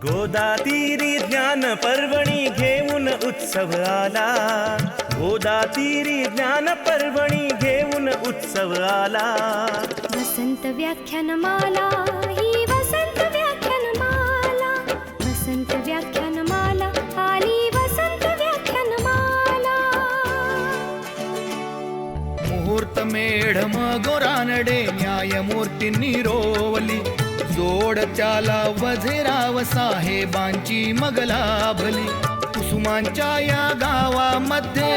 गोदातीरी ज्ञान पर्वणी घेऊन उत्सव आला. गोदातीरी ज्ञान पर्वणी घेऊन उत्सव आला. वसंत व्याख्यानमाला ही वसंत व्याख्यानमाला. वसंत व्याख्यानमाला आली वसंत व्याख्यानमाला. मुहूर्त मेढम गोरानडे न्यायमूर्तींनी रोवली. जोड त्याला वझेराव साहेबांची मग लाभली. कुसुमांच्या या गावामध्ये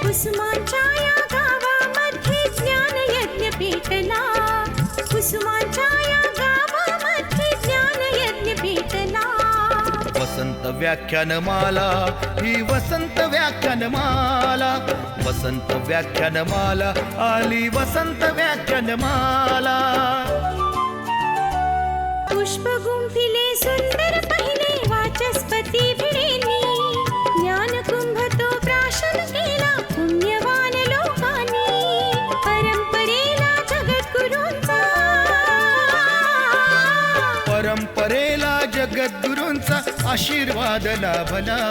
कुसुमांच्या या गावामध्ये ज्ञान यज्ञ पेटला. कुसुमांच्या या गावामध्ये ज्ञान यज्ञ पेटला. वसंत व्याख्यानमाला ही वसंत व्याख्यानमाला. वसंत व्याख्यानमाला आली वसंत व्याख्यानमाला. पुष्प गुंफिले सुंदर पहिले वाचस्पती भिडेनी. ज्ञान कुंभ तो प्राशन केला पुण्यवान लोकांनी. परंपरेला जगद्गुरूंचा परंपरेला जगद्गुरूंचा आशीर्वाद लाभला.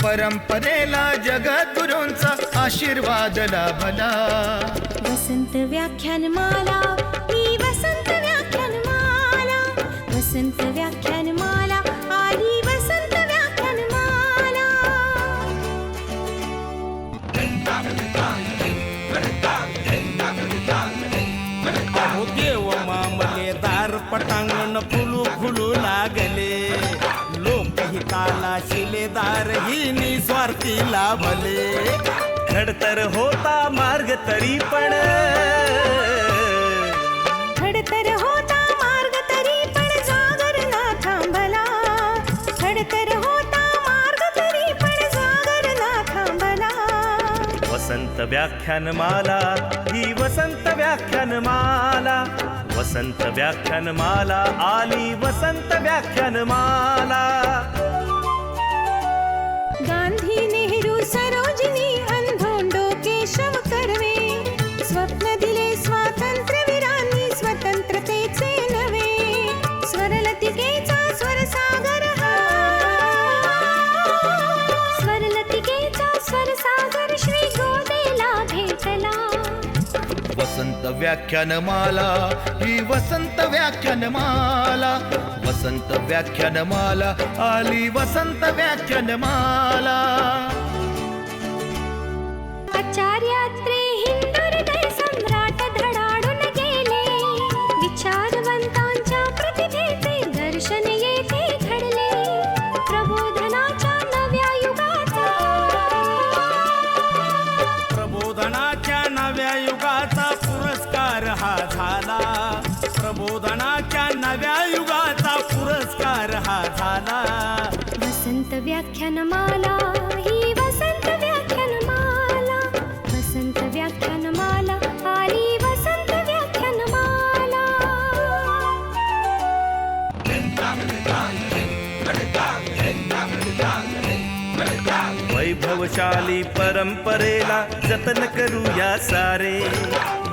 परंपरेला जगद्गुरूंचा आशीर्वाद लाभला. वसंत व्याख्यानमाला ही वसंत व्याख्यानमाला. वसंत व्याख्यानमाला आली वसंत व्याख्यानमाला. अहो देव मामले दार पटांगण फुलू फुलू लागले. लोकहिताला शिलेदार ही निस्वार्थी लाभले. खडतर होता मार्ग तरी पण खडतर होता मार्ग तरी पण जागर ना थांबला. खडतर होता मार्ग तरी पण जागर ना थांबला. वसंत व्याख्यानमाला ही वसंत व्याख्यानमाला. वसंत व्याख्यानमाला आली वसंत व्याख्यानमाला. गांधी नेहरू सरोजिनी अंधोंडो केशव कर्वे. स्वप्न दिले स्वातंत्र्यवीरांनी स्वतंत्रतेचे नवे. स्वरलतिकेचा स्वरसागर हा. स्वरलतिकेचा स्वरसागर श्री गोदेला भेटला. वसंत व्याख्यानमाला ही वसंत व्याख्यानमाला. वसंत व्याख्यानमाला आली वसंत व्याख्यानमाला. आचार्यात्रे हिंदुहृदय सम्राट धडाडून गेले. विचारवंतांच्या प्रतिभेचे दर्शन येथे घडले. प्रबोधनाच्या नव्या युगाचा प्रबोधनाच्या नव्या युगाचा पुरस्कार हा झाला. प्रबोधनाच्या नव्या युगाचा पुरस्कार हा झाला. वसंत व्याख्यानमाला ही वसंत व्याख्यानमाला. वसंत व्याख्यानमाला आली वसंत व्याख्यानमाला. वैभवशाली परंपरेला जतन करूया सारे.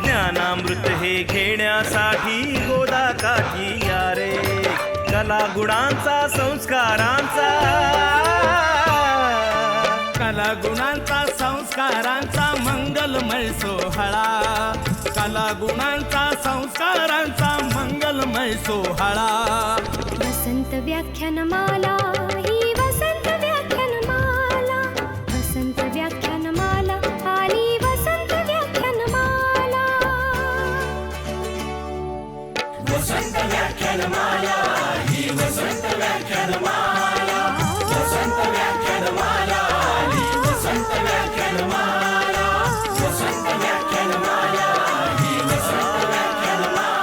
ज्ञानामृत हे घेण्यासाठी गोदा काठी या रे. कला गुणांचा संस्कारांचा कला गुणांचा संस्कारांचा मंगलमय सोहळा. कला गुणांचा संस्कारांचा मंगलमय सोहळा. वसंत व्याख्यानमाला ही वसंत व्याख्यानमाला. वसंत व्याख्यानमाला आली वसंत व्याख्यानमाला. वसंत व्याख्यानमाला ही वसंत व्याख्यानमाला. वसंत व्याख्यानमाला आली वसंत व्याख्यानमाला. वसंत व्याख्यानमाला ही वसंत व्याख्यानमाला.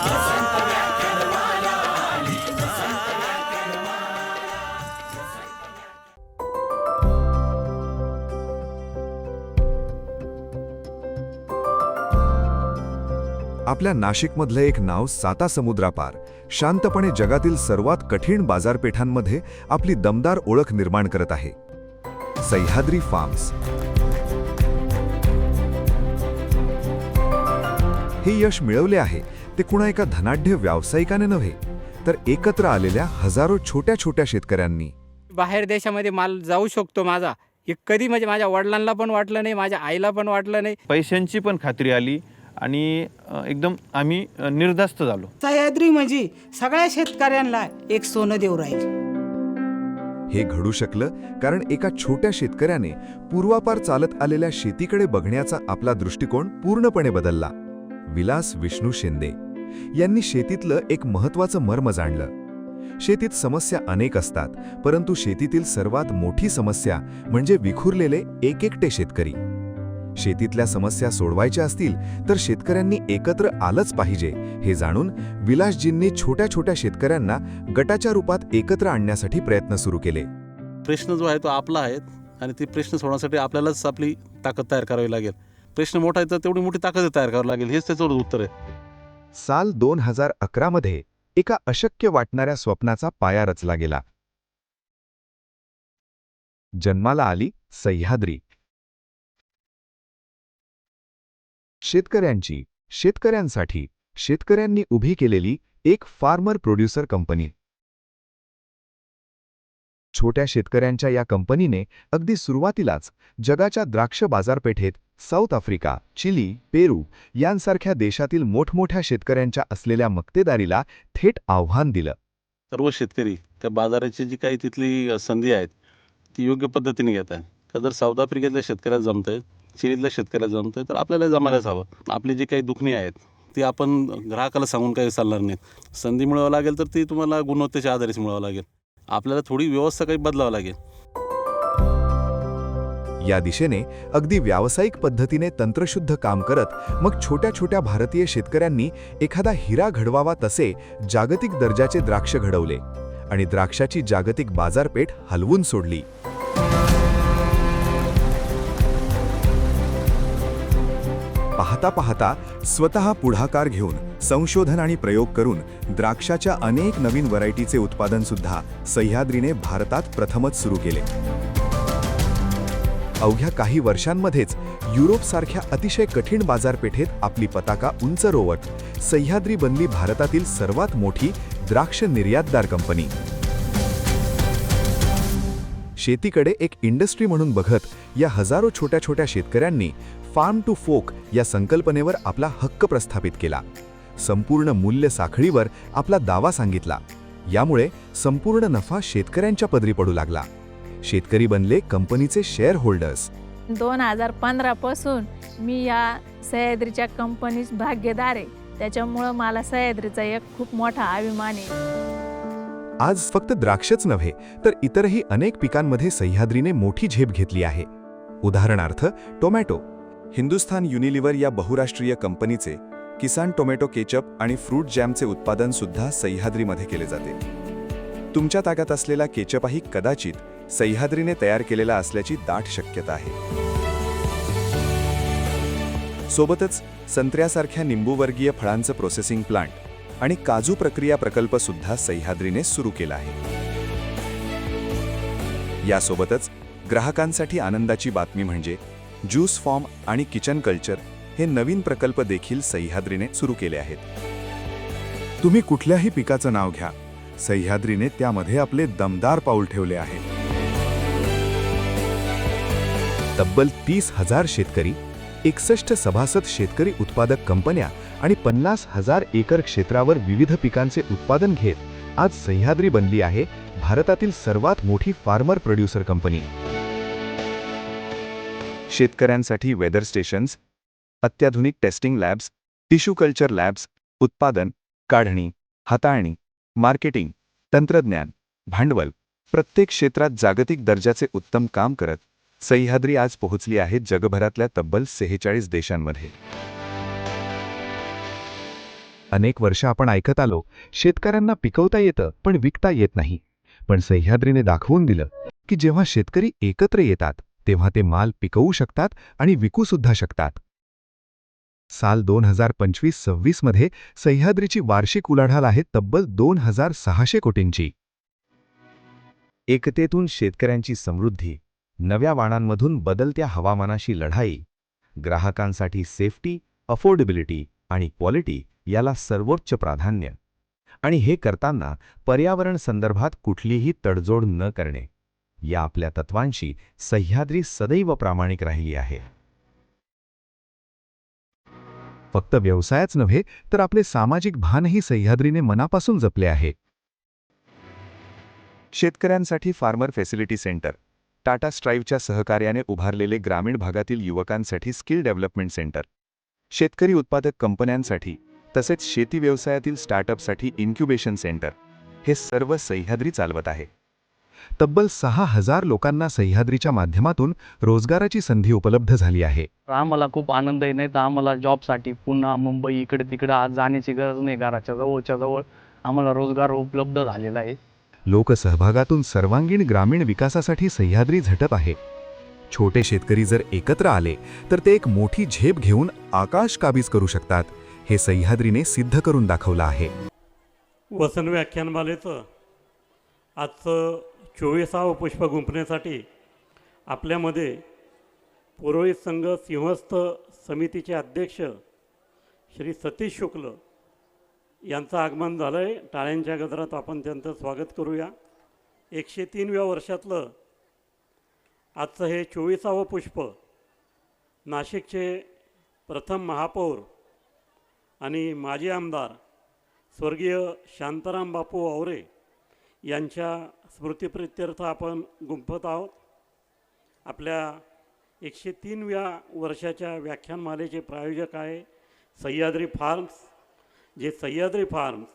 वसंत व्याख्यानमाला आली वसंत व्याख्यानमाला. आपल्या नाशिकमधलं एक नाव साता समुद्रापार शांतपणे जगातील सर्वात कठीण बाजारपेठांमध्ये आपली दमदार ओळख निर्माण करत आहे. सह्याद्री फार्म्स. हे यश मिळवले आहे ते कुणा एका धनाढ्य व्यावसायिकाने नव्हे, तर एकत्र आलेल्या हजारो छोट्या छोट्या शेतकऱ्यांनी. बाहेर देशामध्ये माल जाऊ शकतो माझा, हे कधी म्हणजे माझ्या वडिलांना पण वाटलं नाही, माझ्या आईला पण वाटलं नाही. पैशांची पण खात्री आली आणि एकदम आम्ही निर्धास्त झालो. सह्याद्री म्हणजे सगळ्या शेतकऱ्यांना एक सोनं देऊ राहील. हे घडू शकलं कारण एका छोट्या शेतकऱ्याने पूर्वापार चालत आलेल्या शेतीकडे बघण्याचा आपला दृष्टिकोन पूर्णपणे बदलला. विलास विष्णू शिंदे यांनी शेतीतलं एक महत्त्वाचं मर्म जाणलं. शेतीत समस्या अनेक असतात, परंतु शेतीतील सर्वात मोठी समस्या म्हणजे विखुरलेले एकएकटे शेतकरी. शेतीतल्या समस्या सोडवायच्या असतील तर शेतकऱ्यांनी एकत्र आलंच पाहिजे हे जाणून विलासजींनी छोट्या छोट्या शेतकऱ्यांना गटाच्या रूपात एकत्र आणण्यासाठी प्रयत्न सुरू केले. प्रश्न जो आहे तो आपला आहे आणि ती प्रश्न सोडवण्यासाठी आपल्यालाच आपली ताकद तयार करावी लागेल. प्रश्न मोठा आहे तर तेवढी मोठी ताकद तयार करावी लागेल, हेच त्याचं उत्तर आहे. साल 2011 मध्ये एका अशक्य वाटणाऱ्या स्वप्नाचा पाया रचला गेला. जन्माला आली सह्याद्री. शेतकऱ्यांची, शेतकऱ्यांसाठी, शेतकऱ्यांनी उभी केलेली एक फार्मर प्रोड्युसर कंपनी. छोट्या शेतकऱ्यांच्या या कंपनीने अगदी सुरुवातीलाच जगाच्या द्राक्ष बाजारपेठेत साऊथ आफ्रिका, चिली, पेरू यांसारख्या देशातील मोठमोठ्या शेतकऱ्यांच्या असलेल्या मक्तेदारीला थेट आव्हान दिलं. सर्व शेतकरी त्या बाजाराची जी काही तिथली संधी आहेत ती योग्य पद्धतीने घेत आहेत. का जर साऊथ आफ्रिकेतल्या शेतकऱ्याला जमतंय, चिलीतल्या शेतकऱ्याला जमतंय, तर आपल्याला जमायलाच हवं. आपली जी काही दुखणी आहेत ती आपण ग्राहकाला सांगून काही चालणार नाहीत. संधी मिळवावं लागेल तर ती तुम्हाला गुणवत्तेच्या आधारेच मिळवावं लागेल. आपल्याला थोडी व्यवस्था काही बदलावं लागेल. या दिशेने अगदी व्यावसायिक पद्धतीने तंत्रशुद्ध काम करत मग छोट्या छोट्या भारतीय शेतकऱ्यांनी एखादा हिरा घडवावा तसे जागतिक दर्जाचे द्राक्ष घडवले आणि द्राक्षाची जागतिक बाजारपेठ हलवून सोडली. पाहता पाहता स्वतः पुढाकार घेऊन संशोधन आणि प्रयोग करून द्राक्षाच्या अनेक नवीन व्हरायटीचे उत्पादन सुद्धा सह्याद्रीने भारतात प्रथमच सुरू केले. अवघ्या काही वर्षांमध्येच युरोपसारख्या अतिशय कठीण बाजारपेठेत आपली पताका उंच रोवत सह्याद्री बनली भारतातील सर्वात मोठी द्राक्ष निर्यातदार कंपनी. शेतीकडे एक इंडस्ट्री म्हणून बघत या हजारो छोट्या छोट्या शेतकऱ्यांनी फार्म टू फोक या संकल्पनेवर आपला हक्क प्रस्थापित केला. संपूर्ण मूल्य साखळीवर आपला दावा सांगितला. यामुळे संपूर्ण नफा शेतकऱ्यांच्या पदरी पडू लागला. शेतकरी बनले कंपनीचे शेअर होल्डर्स. 2015 पासून मी या सह्याद्रीच्या कंपनीत भागीदार आहे. त्याच्यामुळं मला सह्याद्रीचा एक खूप मोठा अभिमान आहे. आज फक्त द्राक्षच नव्हे तर इतरही अनेक पिकांमध्ये सह्याद्रीने मोठी झेप घेतली आहे. उदाहरणार्थ टोमॅटो. हिंदुस्थान युनिलिव्हर या बहुराष्ट्रीय कंपनीचे किसान टोमॅटो केचप आणि फ्रूट जॅमचे उत्पादन सुद्धा सह्याद्रीमध्ये केले जाते. तुमच्या ताब्यात असलेला केचपही कदाचित सह्याद्रीने तयार केलेला असल्याची दाट शक्यता आहे. सोबतच संत्र्यासारख्या निंबूवर्गीय फळांचं प्रोसेसिंग प्लांट आणि काजू प्रक्रिया प्रकल्प सुद्धा सह्याद्रीने सुरू केला आहे. यासोबतच ग्राहकांसाठी आनंदाची बातमी म्हणजे ज्यूस फॉर्म आणि किचन कल्चर हे नवीन प्रकल्प देखील सह्याद्रीने सुरू केले आहेत. तुम्ही कुठल्याही पिकाचं नाव घ्या, सह्याद्रीने त्यामध्ये आपले दमदार पाऊल ठेवले आहे. तब्बल 30,000 शेतकरी, 61 सभासद शेतकरी उत्पादक कंपन्या आणि 50,000 एकर क्षेत्रावर विविध पिकांचे उत्पादन घेत आज सह्याद्री बनली आहे भारतातील सर्वात मोठी फार्मर प्रोड्युसर कंपनी. शेतकऱ्यांसाठी वेदर स्टेशन्स, अत्याधुनिक testing labs, tissue culture labs, उत्पादन, काढणी, हाताळणी, मार्केटिंग, तंत्रज्ञान, भांडवल प्रत्येक क्षेत्रात जागतिक दर्जाचे उत्तम काम करत सह्याद्री आज पोहोचली आहे जगभरातल्या तब्बल 46 देशांमध्ये. अनेक वर्ष आपण ऐकत आलो, शेतकऱ्यांना पिकवता येतं पण विकता येत नाही. पण सह्याद्रीने दाखवून दिलं की जेव्हा शेतकरी एकत्र येतात तेव्हा ते माल पिकवू शकतात आणि विकू सुद्धा शकतात. साल 2025-26 मध्ये सह्याद्रीची वार्षिक उलाढाल आहे तब्बल 2,600 कोटींची. एकतेतून शेतकऱ्यांची समृद्धी, नव्या वाणांमधून बदलत्या हवामानाशी लढाई, ग्राहकांसाठी सेफ्टी, अफोर्डेबिलिटी आणि क्वालिटी याला सर्वोच्च प्राधान्य. आणि हे करताना पर्यावरण संदर्भात कुठलीही तडजोड न करणे, या आपल्या तत्वांशी सह्याद्री सदैव प्रामाणिक राहिली आहे. फक्त व्यवसायच नव्हे तर आपले सामाजिक भानही सह्याद्रीने मनापासून जपले आहे. शेतकऱ्यांसाठी फार्मर फॅसिलिटी सेंटर, टाटा स्ट्राईव्हच्या सहकार्याने उभारलेले ग्रामीण भागातील युवकांसाठी स्किल डेव्हलपमेंट सेंटर, शेतकरी उत्पादक कंपन्यांसाठी तसेच शेती व्यवसायातील स्टार्टअपसाठी इन्क्युबेशन सेंटर, हे सर्व सह्याद्री चालवत आहे. तब्बल 6,000 लोकांना सह्याद्रीच्या माध्यमातून रोजगाराची संधी उपलब्ध झाली आहे. आम्हाला खूप आनंद आहे. नाही तर आम्हाला जॉबसाठी पुन्हा मुंबई इकडे तिकडे आज जाण्याची गरज नाही. घराच्या जवळच्या जवळ आम्हाला रोजगार उपलब्ध झालेला आहे. लोकसहभागातून सर्वांगीण ग्रामीण विकासासाठी सह्याद्री झटत आहे. छोटे शेतकरी जर एकत्र आले तर ते एक मोठी झेप घेऊन आकाश काबीज करू शकतात, हे सह्याद्रीने सिद्ध करून दाखवलं आहे. वसन व्याख्यानमालेचं आजचं 24वे पुष्प गुंफण्यासाठी आपल्यामध्ये पुरोहित संघ सिंहस्थ समितीचे अध्यक्ष श्री सतीश शुक्ल यांचं आगमन झालं आहे. टाळ्यांच्या गजरात आपण त्यांचं स्वागत करूया. 103व्या वर्षातलं आजचं हे 24वे पुष्प नाशिकचे प्रथम महापौर आणि माजी आमदार स्वर्गीय शांताराम बापू आवरे यांच्या स्मृतिप्रित्यर्थ आपण गुंफत आहोत. आपल्या 103व्या वर्षाच्या व्याख्यानमालेचे प्रायोजक आहे सह्याद्री फार्म्स. जे सह्याद्री फार्म्स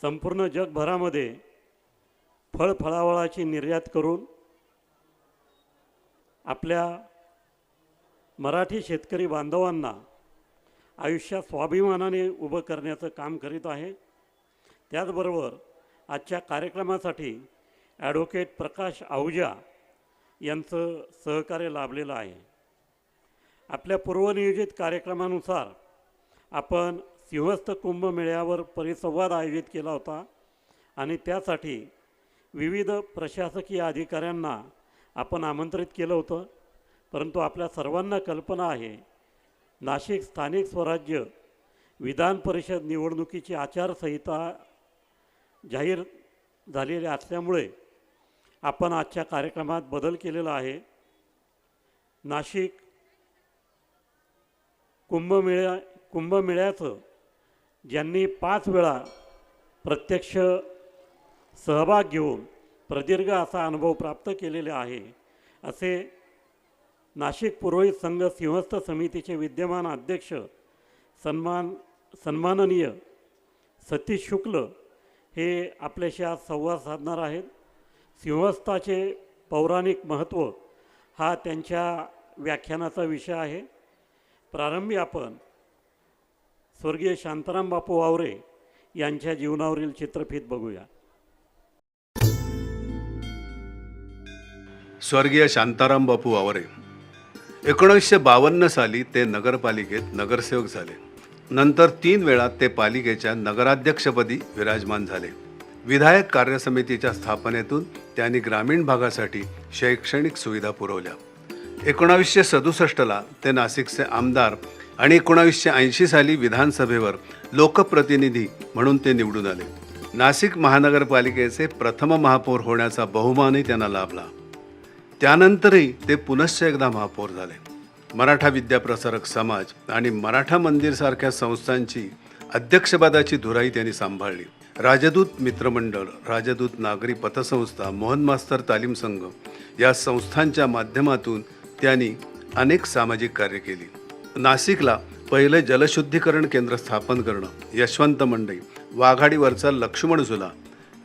संपूर्ण जगभरामध्ये फळफळावळाची निर्यात करून आपल्या मराठी शेतकरी बांधवांना आयुष्यात स्वाभिमानाने उभं करण्याचं काम करीत आहे. त्याचबरोबर आजच्या कार्यक्रमासाठी ॲडव्होकेट प्रकाश आहुजा यांचं सहकार्य लाभलेलं आहे. आपल्या पूर्वनियोजित कार्यक्रमानुसार आपण सिंहस्थ कुंभमेळ्यावर परिसंवाद आयोजित केला होता आणि त्यासाठी विविध प्रशासकीय अधिकाऱ्यांना आपण आमंत्रित केलं होतं. परंतु आपल्या सर्वांना कल्पना आहे नाशिक स्थानिक स्वराज्य विधान परिषद निवडणुकीची आचारसंहिता जाहीर झालेली असल्यामुळे आपण आजच्या कार्यक्रमात बदल केलेला आहे. नाशिक कुंभमेळ्याचं ज्यांनी 5 वेळा प्रत्यक्ष सहभाग घेऊन प्रदीर्घ असा अनुभव प्राप्त केलेले आहे असे नाशिक पुरोहित संघ सिंहस्थ समितीचे विद्यमान अध्यक्ष सन्माननीय सतीश शुक्ल हे आपल्याशी आज संवाद साधणार आहेत. सिंहस्थाचे पौराणिक महत्त्व हा त्यांच्या व्याख्यानाचा विषय आहे. प्रारंभी आपण स्वर्गीय शांताराम बापू आवरे यांच्या जीवनावरील चित्रफित बघूया. स्वर्गीय शांताराम बापू आवरे 1952 साली ते नगरपालिकेत नगरसेवक झाले. नंतर 3 वेळा ते पालिकेच्या नगराध्यक्षपदी विराजमान झाले. विधायक कार्यसमितीच्या स्थापनेतून त्यांनी ग्रामीण भागासाठी शैक्षणिक सुविधा पुरवल्या. 1967ला ते नाशिकचे आमदार आणि 1980 साली विधानसभेवर लोकप्रतिनिधी म्हणून ते निवडून आले. नाशिक महानगरपालिकेचे प्रथम महापौर होण्याचा बहुमानही त्यांना लाभला. त्यानंतरही ते पुनश्च एकदा महापौर झाले. मराठा विद्याप्रसारक समाज आणि मराठा मंदिरसारख्या संस्थांची अध्यक्षपदाची धुराई त्यांनी सांभाळली. राजदूत मित्रमंडळ, राजदूत नागरी पतसंस्था, मोहन मास्तर तालीम संघ या संस्थांच्या माध्यमातून त्यांनी अनेक सामाजिक कार्य केली. नाशिकला पहिले जलशुद्धीकरण केंद्र स्थापन करणं, यशवंत मंडई, वाघाडीवरचा लक्ष्मण झुला,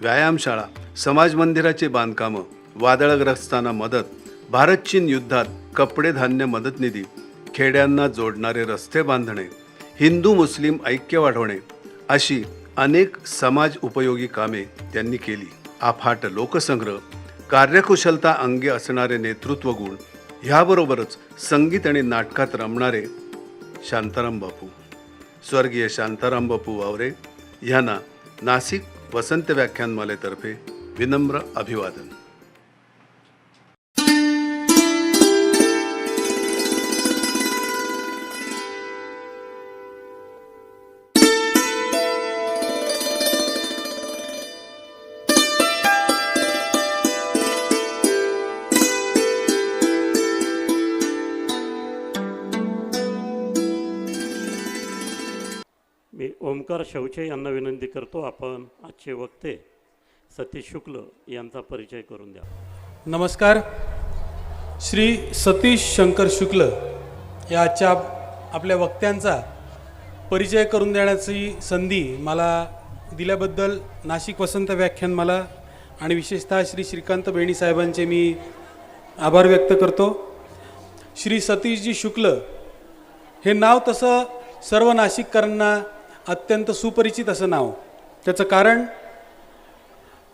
व्यायामशाळा, समाज मंदिराची बांधकामं, वादळग्रस्तांना मदत, भारत चीन युद्धात कपडे धान्य मदत निधी, खेड्यांना जोडणारे रस्ते बांधणे, हिंदू मुस्लिम ऐक्य वाढवणे अशी अनेक समाज उपयोगी कामे त्यांनी केली. अफाट लोकसंग्रह, कार्यकुशलता अंगी असणारे नेतृत्व गुण, ह्याबरोबरच संगीत आणि नाटकात रमणारे शांताराम बापू. स्वर्गीय शांताराम बापू आवरे यांना नाशिक वसंत व्याख्यानमालेतर्फे विनम्र अभिवादन. ओमकार शौचे यांना विनंती करतो, आपण आजचे वक्ते सतीश शुक्ल यांचा परिचय करून द्या. नमस्कार. श्री सतीश शंकर शुक्ल या आजच्या आपल्या वक्त्यांचा परिचय करून देण्याची संधी मला दिल्याबद्दल नाशिक वसंत व्याख्यानमाला आणि विशेषतः श्री श्रीकांत बेणी साहेबांचे मी आभार व्यक्त करतो. श्री सतीशजी शुक्ल हे नाव तसं सर्व नाशिककरांना अत्यंत सुपरिचित असं नाव. त्याचं कारण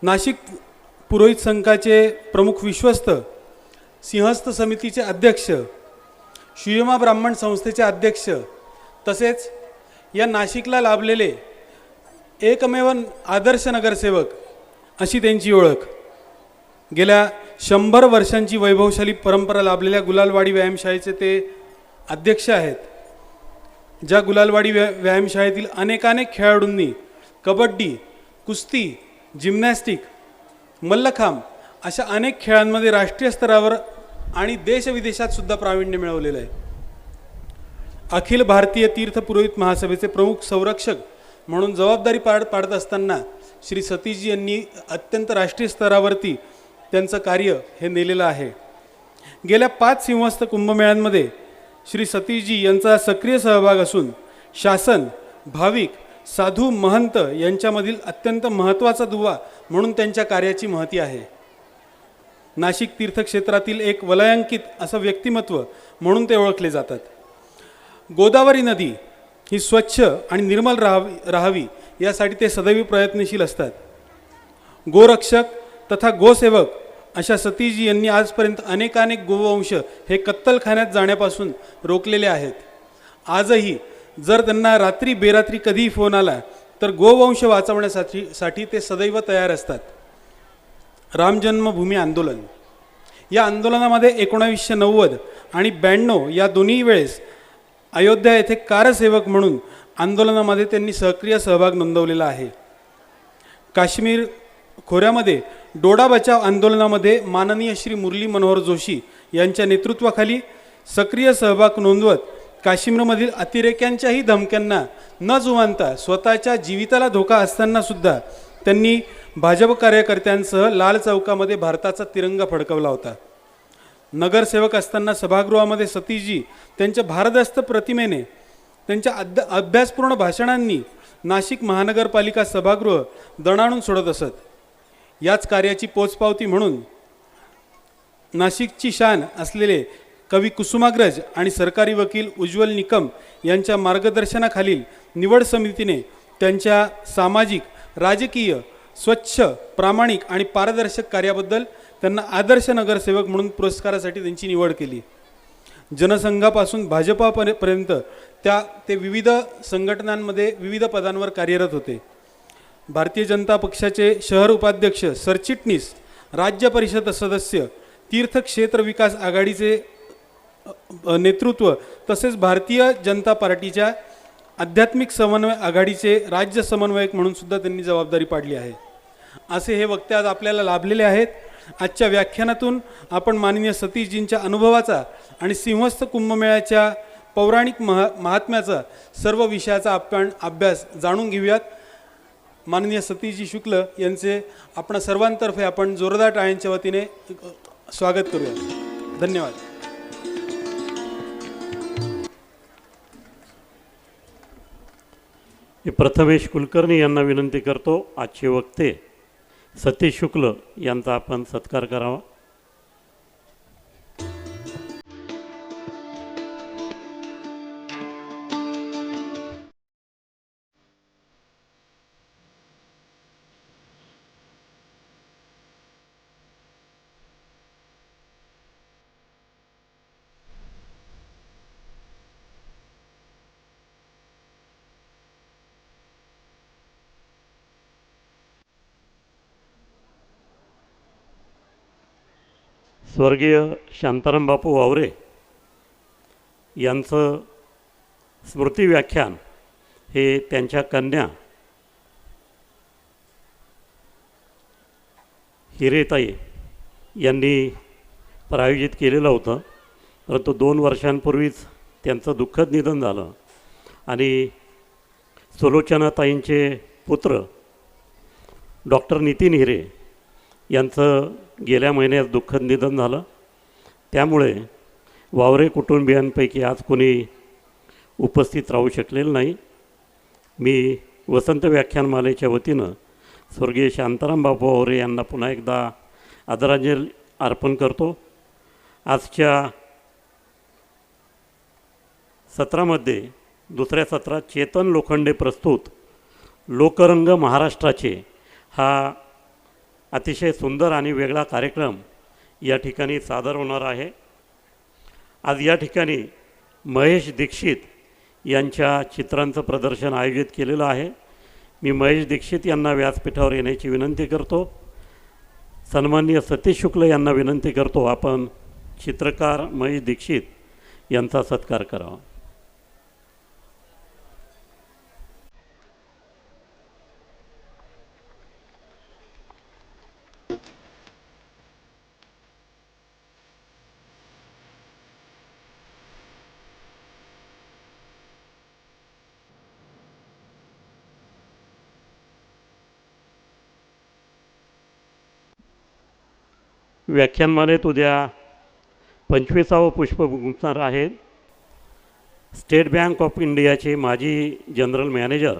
नाशिक पुरोहित संघाचे प्रमुख विश्वस्त, सिंहस्थ समितीचे अध्यक्ष, शिवमा ब्राह्मण संस्थेचे अध्यक्ष, तसेच या नाशिकला लाभलेले एकमेव आदर्श नगरसेवक अशी त्यांची ओळख. गेल्या 100 वर्षांची वैभवशाली परंपरा लाभलेल्या गुलालवाडी व्यायामशाळेचे ते अध्यक्ष आहेत. ज्या गुलालवाडी व्यायामशाळेतील अनेकानेक खेळाडूंनी कबड्डी, कुस्ती, जिम्नॅस्टिक, मल्लखांब अशा अनेक खेळांमध्ये राष्ट्रीय स्तरावर आणि देशविदेशात सुद्धा प्रावीण्य मिळवलेलं आहे. अखिल भारतीय तीर्थ पुरोहित महासभेचे प्रमुख संरक्षक म्हणून जबाबदारी पाडत असताना श्री सतीशजी यांनी अत्यंत राष्ट्रीय स्तरावरती त्यांचं कार्य हे नेलेलं आहे. गेल्या 5 सिंहस्थ कुंभमेळ्यांमध्ये श्री सतीशजी यांचा सक्रिय सहभाग असून शासन, भाविक, साधू, महंत यांच्यामधील अत्यंत महत्त्वाचा दुवा म्हणून त्यांच्या कार्याची महती आहे. नाशिक तीर्थक्षेत्रातील एक वलयांकित असं व्यक्तिमत्व म्हणून ते ओळखले जातात. गोदावरी नदी ही स्वच्छ आणि निर्मल राहावी यासाठी ते सदैव प्रयत्नशील असतात. गोरक्षक तथा गोसेवक अशा सतीशजी यांनी आजपर्यंत अनेकानेक गोवंश हे कत्तलखान्यात जाण्यापासून रोखलेले आहेत. आजही जर त्यांना रात्री बेरात्री कधीही फोन आला तर गोवंश वाचवण्यासाठी ते सदैव तयार असतात. राम जन्मभूमी आंदोलन या आंदोलनामध्ये 1990 आणि 92 या दोन्ही वेळेस अयोध्या येथे कारसेवक म्हणून आंदोलनामध्ये त्यांनी सक्रिय सहभाग नोंदवलेला आहे. काश्मीर खोऱ्यामध्ये डोडा बचाव आंदोलनामध्ये माननीय श्री मुरली मनोहर जोशी यांच्या नेतृत्वाखाली सक्रिय सहभाग नोंदवत काश्मीरमधील अतिरेक्यांच्याही धमक्यांना न जुमानता स्वतःच्या जीविताला धोका असताना सुद्धा त्यांनी भाजप कार्यकर्त्यांसह लाल चौकामध्ये भारताचा तिरंगा फडकवला होता. नगरसेवक असताना सभागृहामध्ये सतीशजी त्यांच्या भारदस्त प्रतिमेने, त्यांच्या अभ्यासपूर्ण भाषणांनी नाशिक महानगरपालिका सभागृह दणाणून सोडत असत. याच कार्याची पोचपावती म्हणून नाशिकची शान असलेले कवी कुसुमाग्रज आणि सरकारी वकील उज्ज्वल निकम यांच्या मार्गदर्शनाखालील निवड समितीने त्यांच्या सामाजिक, राजकीय, स्वच्छ, प्रामाणिक आणि पारदर्शक कार्याबद्दल त्यांना आदर्श नगरसेवक म्हणून पुरस्कारासाठी त्यांची निवड केली. जनसंघापासून भाजपापर्यंत ते विविध संघटनांमध्ये विविध पदांवर कार्यरत होते. भारतीय जनता पक्षाचे शहर उपाध्यक्ष, सरचिटणीस, राज्य परिषद सदस्य, तीर्थक्षेत्र विकास आघाडीचे नेतृत्व तसेच भारतीय जनता पार्टीच्या आध्यात्मिक समन्वय आघाडीचे राज्य समन्वयक म्हणून सुद्धा त्यांनी जबाबदारी पाडली आहे. असे हे वक्ते आज आपल्याला लाभलेले आहेत. आजच्या व्याख्यानातून आपण माननीय सतीशजींच्या अनुभवाचा आणि सिंहस्थ कुंभमेळ्याच्या पौराणिक महात्म्याचा सर्व विषयाचा आपण अभ्यास जाणून घेऊयात. माननीय सतीशजी शुक्ल यांचे आपण सर्वांतर्फे आपण जोरदार टाळ्यांच्या वतीने स्वागत करूया. धन्यवाद. प्रथमेश कुलकर्णी यांना विनंती करतो, आजचे वक्ते सतीश शुक्ल यांचा आपण सत्कार करावा. स्वर्गीय शांताराम बापू वावरे यांचं स्मृती व्याख्यान हे त्यांच्या कन्या हिरेताई यांनी प्रायोजित केलेलं होतं. परंतु 2 वर्षांपूर्वीच त्यांचं दुःखद निधन झालं आणि सुलोचनाताईंचे पुत्र डॉक्टर नितीन हिरे यांचं गेल्या महिन्यात दुःखद निधन झालं. त्यामुळे वावरे कुटुंबियांपैकी आज कोणी उपस्थित राहू शकलेलं नाही. मी वसंत व्याख्यानमालेच्या वतीनं स्वर्गीय शांताराम बापू वावरे यांना पुन्हा एकदा आदरांजली अर्पण करतो. आजच्या सत्रामध्ये दुसऱ्या सत्रात चेतन लोखंडे प्रस्तुत लोकरंग महाराष्ट्राचे हा अतिशय सुंदर आणि वेगळा कार्यक्रम या ठिकाणी सादर होणार आहे. आज या ठिकाणी महेश दीक्षित यांच्या चित्रांचं प्रदर्शन आयोजित केलेलं आहे. मी महेश दीक्षित यांना व्यासपीठावर येण्याची विनंती करतो. सन्माननीय सतीश शुक्ल यांना विनंती करतो आपण चित्रकार महेश दीक्षित यांचा सत्कार करावा. व्याख्यानमालेत उद्या 25वे पुष्प गुंफणार आहेत स्टेट बँक ऑफ इंडियाचे माजी जनरल मॅनेजर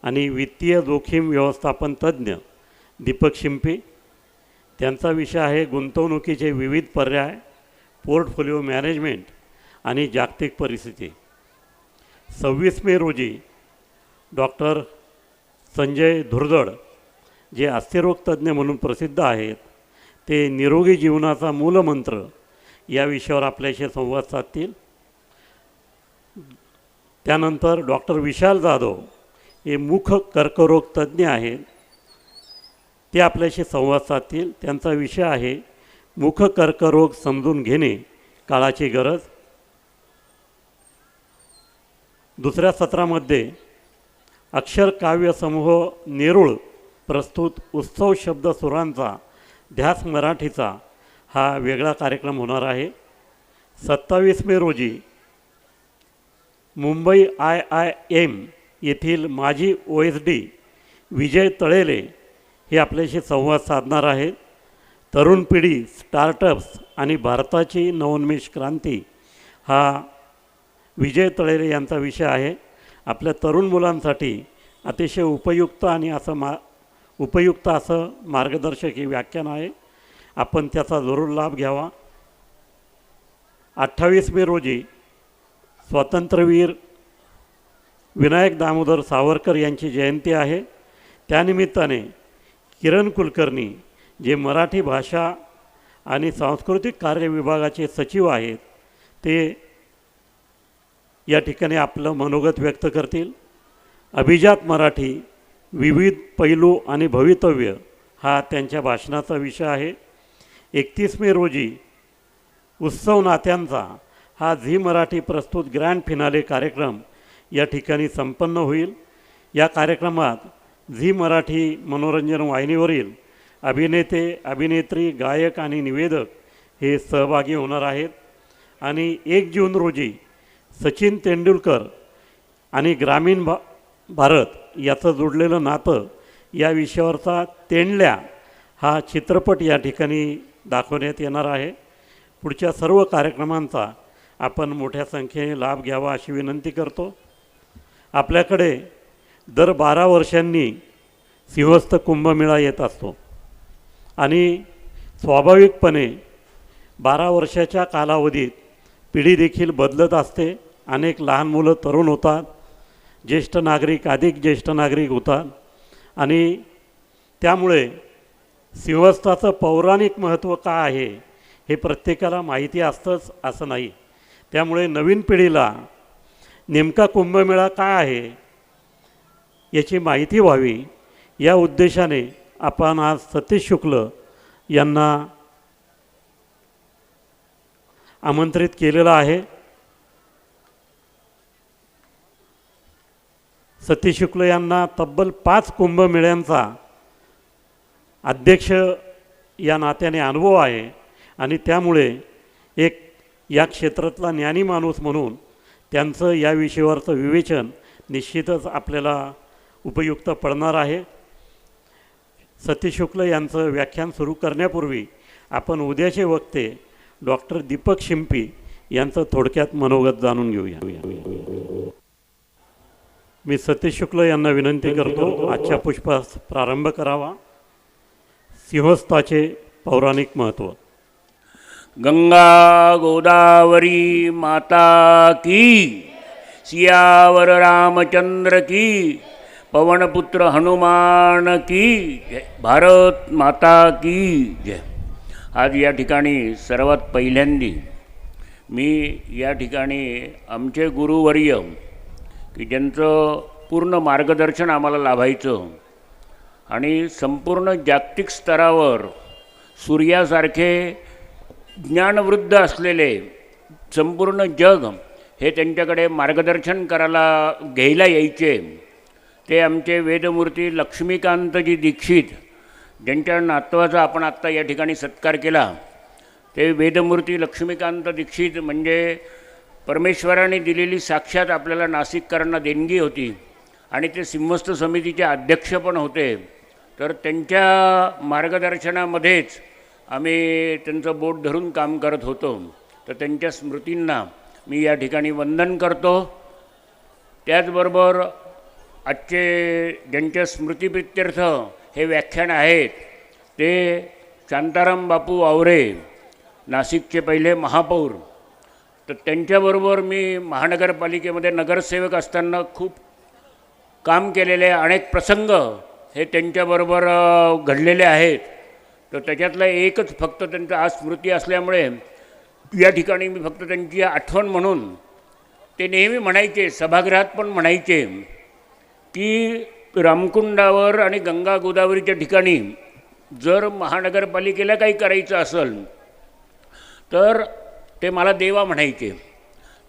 आणि वित्तीय जोखीम व्यवस्थापन तज्ज्ञ दीपक शिंपे. त्यांचा विषय आहे गुंतवणुकीचे विविध पर्याय, पोर्टफोलिओ मॅनेजमेंट आणि जागतिक परिस्थिती. 26 मे रोजी डॉक्टर संजय धुर्दळ जे अस्थिरोग तज्ज्ञ म्हणून प्रसिद्ध आहेत ते निरोगी जीवनाचा मूलमंत्र या विषयावर आपल्याशी संवाद साधतील. त्यानंतर डॉक्टर विशाल जाधव हे मुख कर्करोग तज्ज्ञ आहेत, ते आपल्याशी संवाद साधतील. त्यांचा विषय आहे मुख कर्करोग समजून घेणे काळाची गरज. दुसऱ्या सत्रामध्ये अक्षर काव्य समूह नेरूळ प्रस्तुत उत्सव शब्द सुरांचा ध्यास मराठीचा हा वेगळा कार्यक्रम होणार आहे. 27 मे रोजी मुंबई IIM येथील माजी OSD विजय तळेले हे आपल्याशी संवाद साधणार आहेत. तरुण पिढी, स्टार्टअप्स आणि भारताची नवोन्मेष क्रांती हा विजय तळेले यांचा विषय आहे. आपल्या तरुण मुलांसाठी अतिशय उपयुक्त असं मार्गदर्शक हे व्याख्यान आहे. आपण त्याचा जरूर लाभ घ्यावा. 28 मे रोजी स्वातंत्र्यवीर विनायक दामोदर सावरकर यांची जयंती आहे. त्यानिमित्ताने किरण कुलकर्णी जे मराठी भाषा आणि सांस्कृतिक कार्य विभागाचे सचिव आहेत ते या ठिकाणी आपलं मनोगत व्यक्त करतील. अभिजात मराठी विविध पैलू आणि भवितव्य हा त्यांच्या भाषणाचा विषय आहे. 31 मे रोजी उत्सव नात्यांचा हा झी मराठी प्रस्तुत ग्रँड फिनाले कार्यक्रम या ठिकाणी संपन्न होईल. या कार्यक्रमात झी मराठी मनोरंजन वाहिनीवरील अभिनेते, अभिनेत्री, गायक आणि निवेदक हे सहभागी होणार आहेत. आणि 1 जून रोजी सचिन तेंडुलकर आणि ग्रामीण भारत याचं जोडलेलं नातं या विषयावरचा तेंडल्या हा चित्रपट या ठिकाणी दाखवण्यात येणार आहे. पुढच्या सर्व कार्यक्रमांचा आपण मोठ्या संख्येने लाभ घ्यावा अशी विनंती करतो. आपल्याकडे दर 12 वर्षांनी सिंहस्थ कुंभमेळा येत असतो आणि स्वाभाविकपणे 12 वर्षाच्या कालावधीत पिढी देखील बदलत असते. अनेक लहान मुलं तरुण होतात, ज्येष्ठ नागरिक अधिक ज्येष्ठ नागरिक होतात आणि त्यामुळे सिंहस्थाचं पौराणिक महत्त्व काय आहे हे प्रत्येकाला माहिती असतंच असं नाही. त्यामुळे नवीन पिढीला नेमका कुंभमेळा काय आहे याची माहिती व्हावी या उद्देशाने आपण आज सतीश शुक्ल यांना आमंत्रित केलेलं आहे. सतीश शुक्ल यांना तब्बल 5 कुंभमेळ्यांचा अध्यक्ष या नात्याने अनुभव आहे आणि त्यामुळे एक या क्षेत्रातला ज्ञानी माणूस म्हणून त्यांचं या विषयावरचं विवेचन निश्चितच आपल्याला उपयुक्त पडणार आहे. सतीश शुक्ल यांचं व्याख्यान सुरू करण्यापूर्वी आपण उद्याचे वक्ते डॉक्टर दीपक शिंपी यांचं थोडक्यात मनोगत जाणून घेऊया. मी सतीश शुक्ल यांना विनंती करतो आजच्या पुष्पास प्रारंभ करावा. सिंहस्थाचे पौराणिक महत्त्व. गंगा गोदावरी माता की, सियावर रामचंद्र की, पवनपुत्र हनुमान की जय, भारत माता की जय. आज या ठिकाणी सर्वात पहिल्यांदी मी या ठिकाणी आमचे गुरुवर्य की ज्यांचं पूर्ण मार्गदर्शन आम्हाला लाभायचं आणि संपूर्ण जागतिक स्तरावर सूर्यासारखे ज्ञानवृद्ध असलेले संपूर्ण जग हे त्यांच्याकडे मार्गदर्शन करायला घ्यायला यायचे ते आमचे वेदमूर्ती लक्ष्मीकांतजी दीक्षित, ज्यांच्या नातवाचा आपण आत्ता या ठिकाणी सत्कार केला. ते वेदमूर्ती लक्ष्मीकांत दीक्षित म्हणजे परमेश्वराने दिलेली साक्षात आपल्याला नाशिककरांना देणगी होती आणि ते सिंहस्थ समितीचे अध्यक्ष पण होते. तर त्यांच्या मार्गदर्शनामध्येच आम्ही त्यांचं बोट धरून काम करत होतो. तर त्यांच्या स्मृतींना मी या ठिकाणी वंदन करतो. त्याचबरोबर आजचे ज्यांच्या स्मृतिप्रित्यर्थ हे व्याख्यान आहेत ते शांताराम बापू आवरे, नाशिकचे पहिले महापौर. तर त्यांच्याबरोबर मी महानगरपालिकेमध्ये नगरसेवक असताना खूप काम केलेले अनेक प्रसंग हे त्यांच्याबरोबर घडलेले आहेत. तर त्याच्यातलं एकच फक्त त्यांचं आज स्मृती असल्यामुळे या ठिकाणी मी फक्त त्यांची आठवण म्हणून ते नेहमी म्हणायचे, सभागृहात पण म्हणायचे की रामकुंडावर आणि गंगा गोदावरीच्या ठिकाणी जर महानगरपालिकेला काही करायचं असेल तर ते मला देवा म्हणायचे.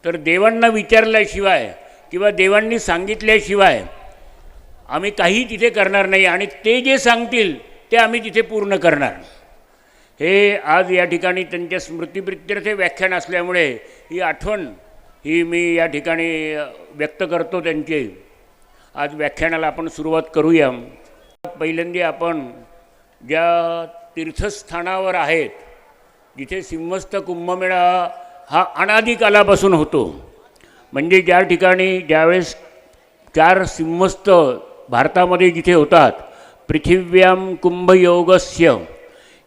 तर देवांना विचारल्याशिवाय किंवा देवांनी सांगितल्याशिवाय आम्ही काही तिथे करणार नाही आणि ते जे सांगतील ते आम्ही तिथे पूर्ण करणार. हे आज या ठिकाणी त्यांच्या स्मृतिप्रित्यर्थ व्याख्यान असल्यामुळे ही आठवण ही मी या ठिकाणी व्यक्त करतो त्यांची. आज व्याख्यानाला आपण सुरुवात करूया. पहिल्यांदा आपण ज्या तीर्थस्थानावर आहेत जिथे सिंहस्थ कुंभमेळा हा अनादिकालापासून होतो, म्हणजे ज्या ठिकाणी ज्यावेळेस 4 सिंहस्थ भारतामध्ये जिथे होतात, पृथिव्यां कुंभयोगस्य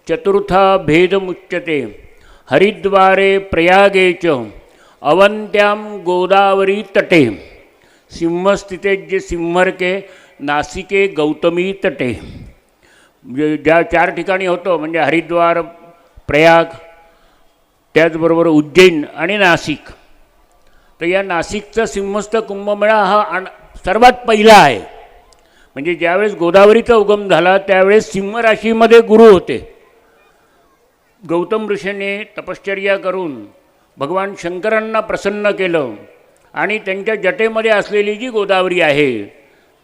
चतुर्था भेदमुच्यते हरिद्वारे प्रयागे च अवंत्यां गोदावरी तटे सिंहस्थिते जे सिंहर्के नासिके गौतमी तटे. ज्या 4 ठिकाणी होतं म्हणजे हरिद्वार, प्रयाग, त्याचबरोबर उज्जैन आणि नाशिक. तर या नाशिकचा सिंहस्थ कुंभमेळा हा सर्वात पहिला आहे. म्हणजे ज्यावेळेस गोदावरीचा उगम झाला त्यावेळेस सिंह राशीमध्ये गुरु होते. गौतम ऋषीने तपश्चर्या करून भगवान शंकरांना प्रसन्न केलं आणि त्यांच्या जटेमध्ये असलेली जी गोदावरी आहे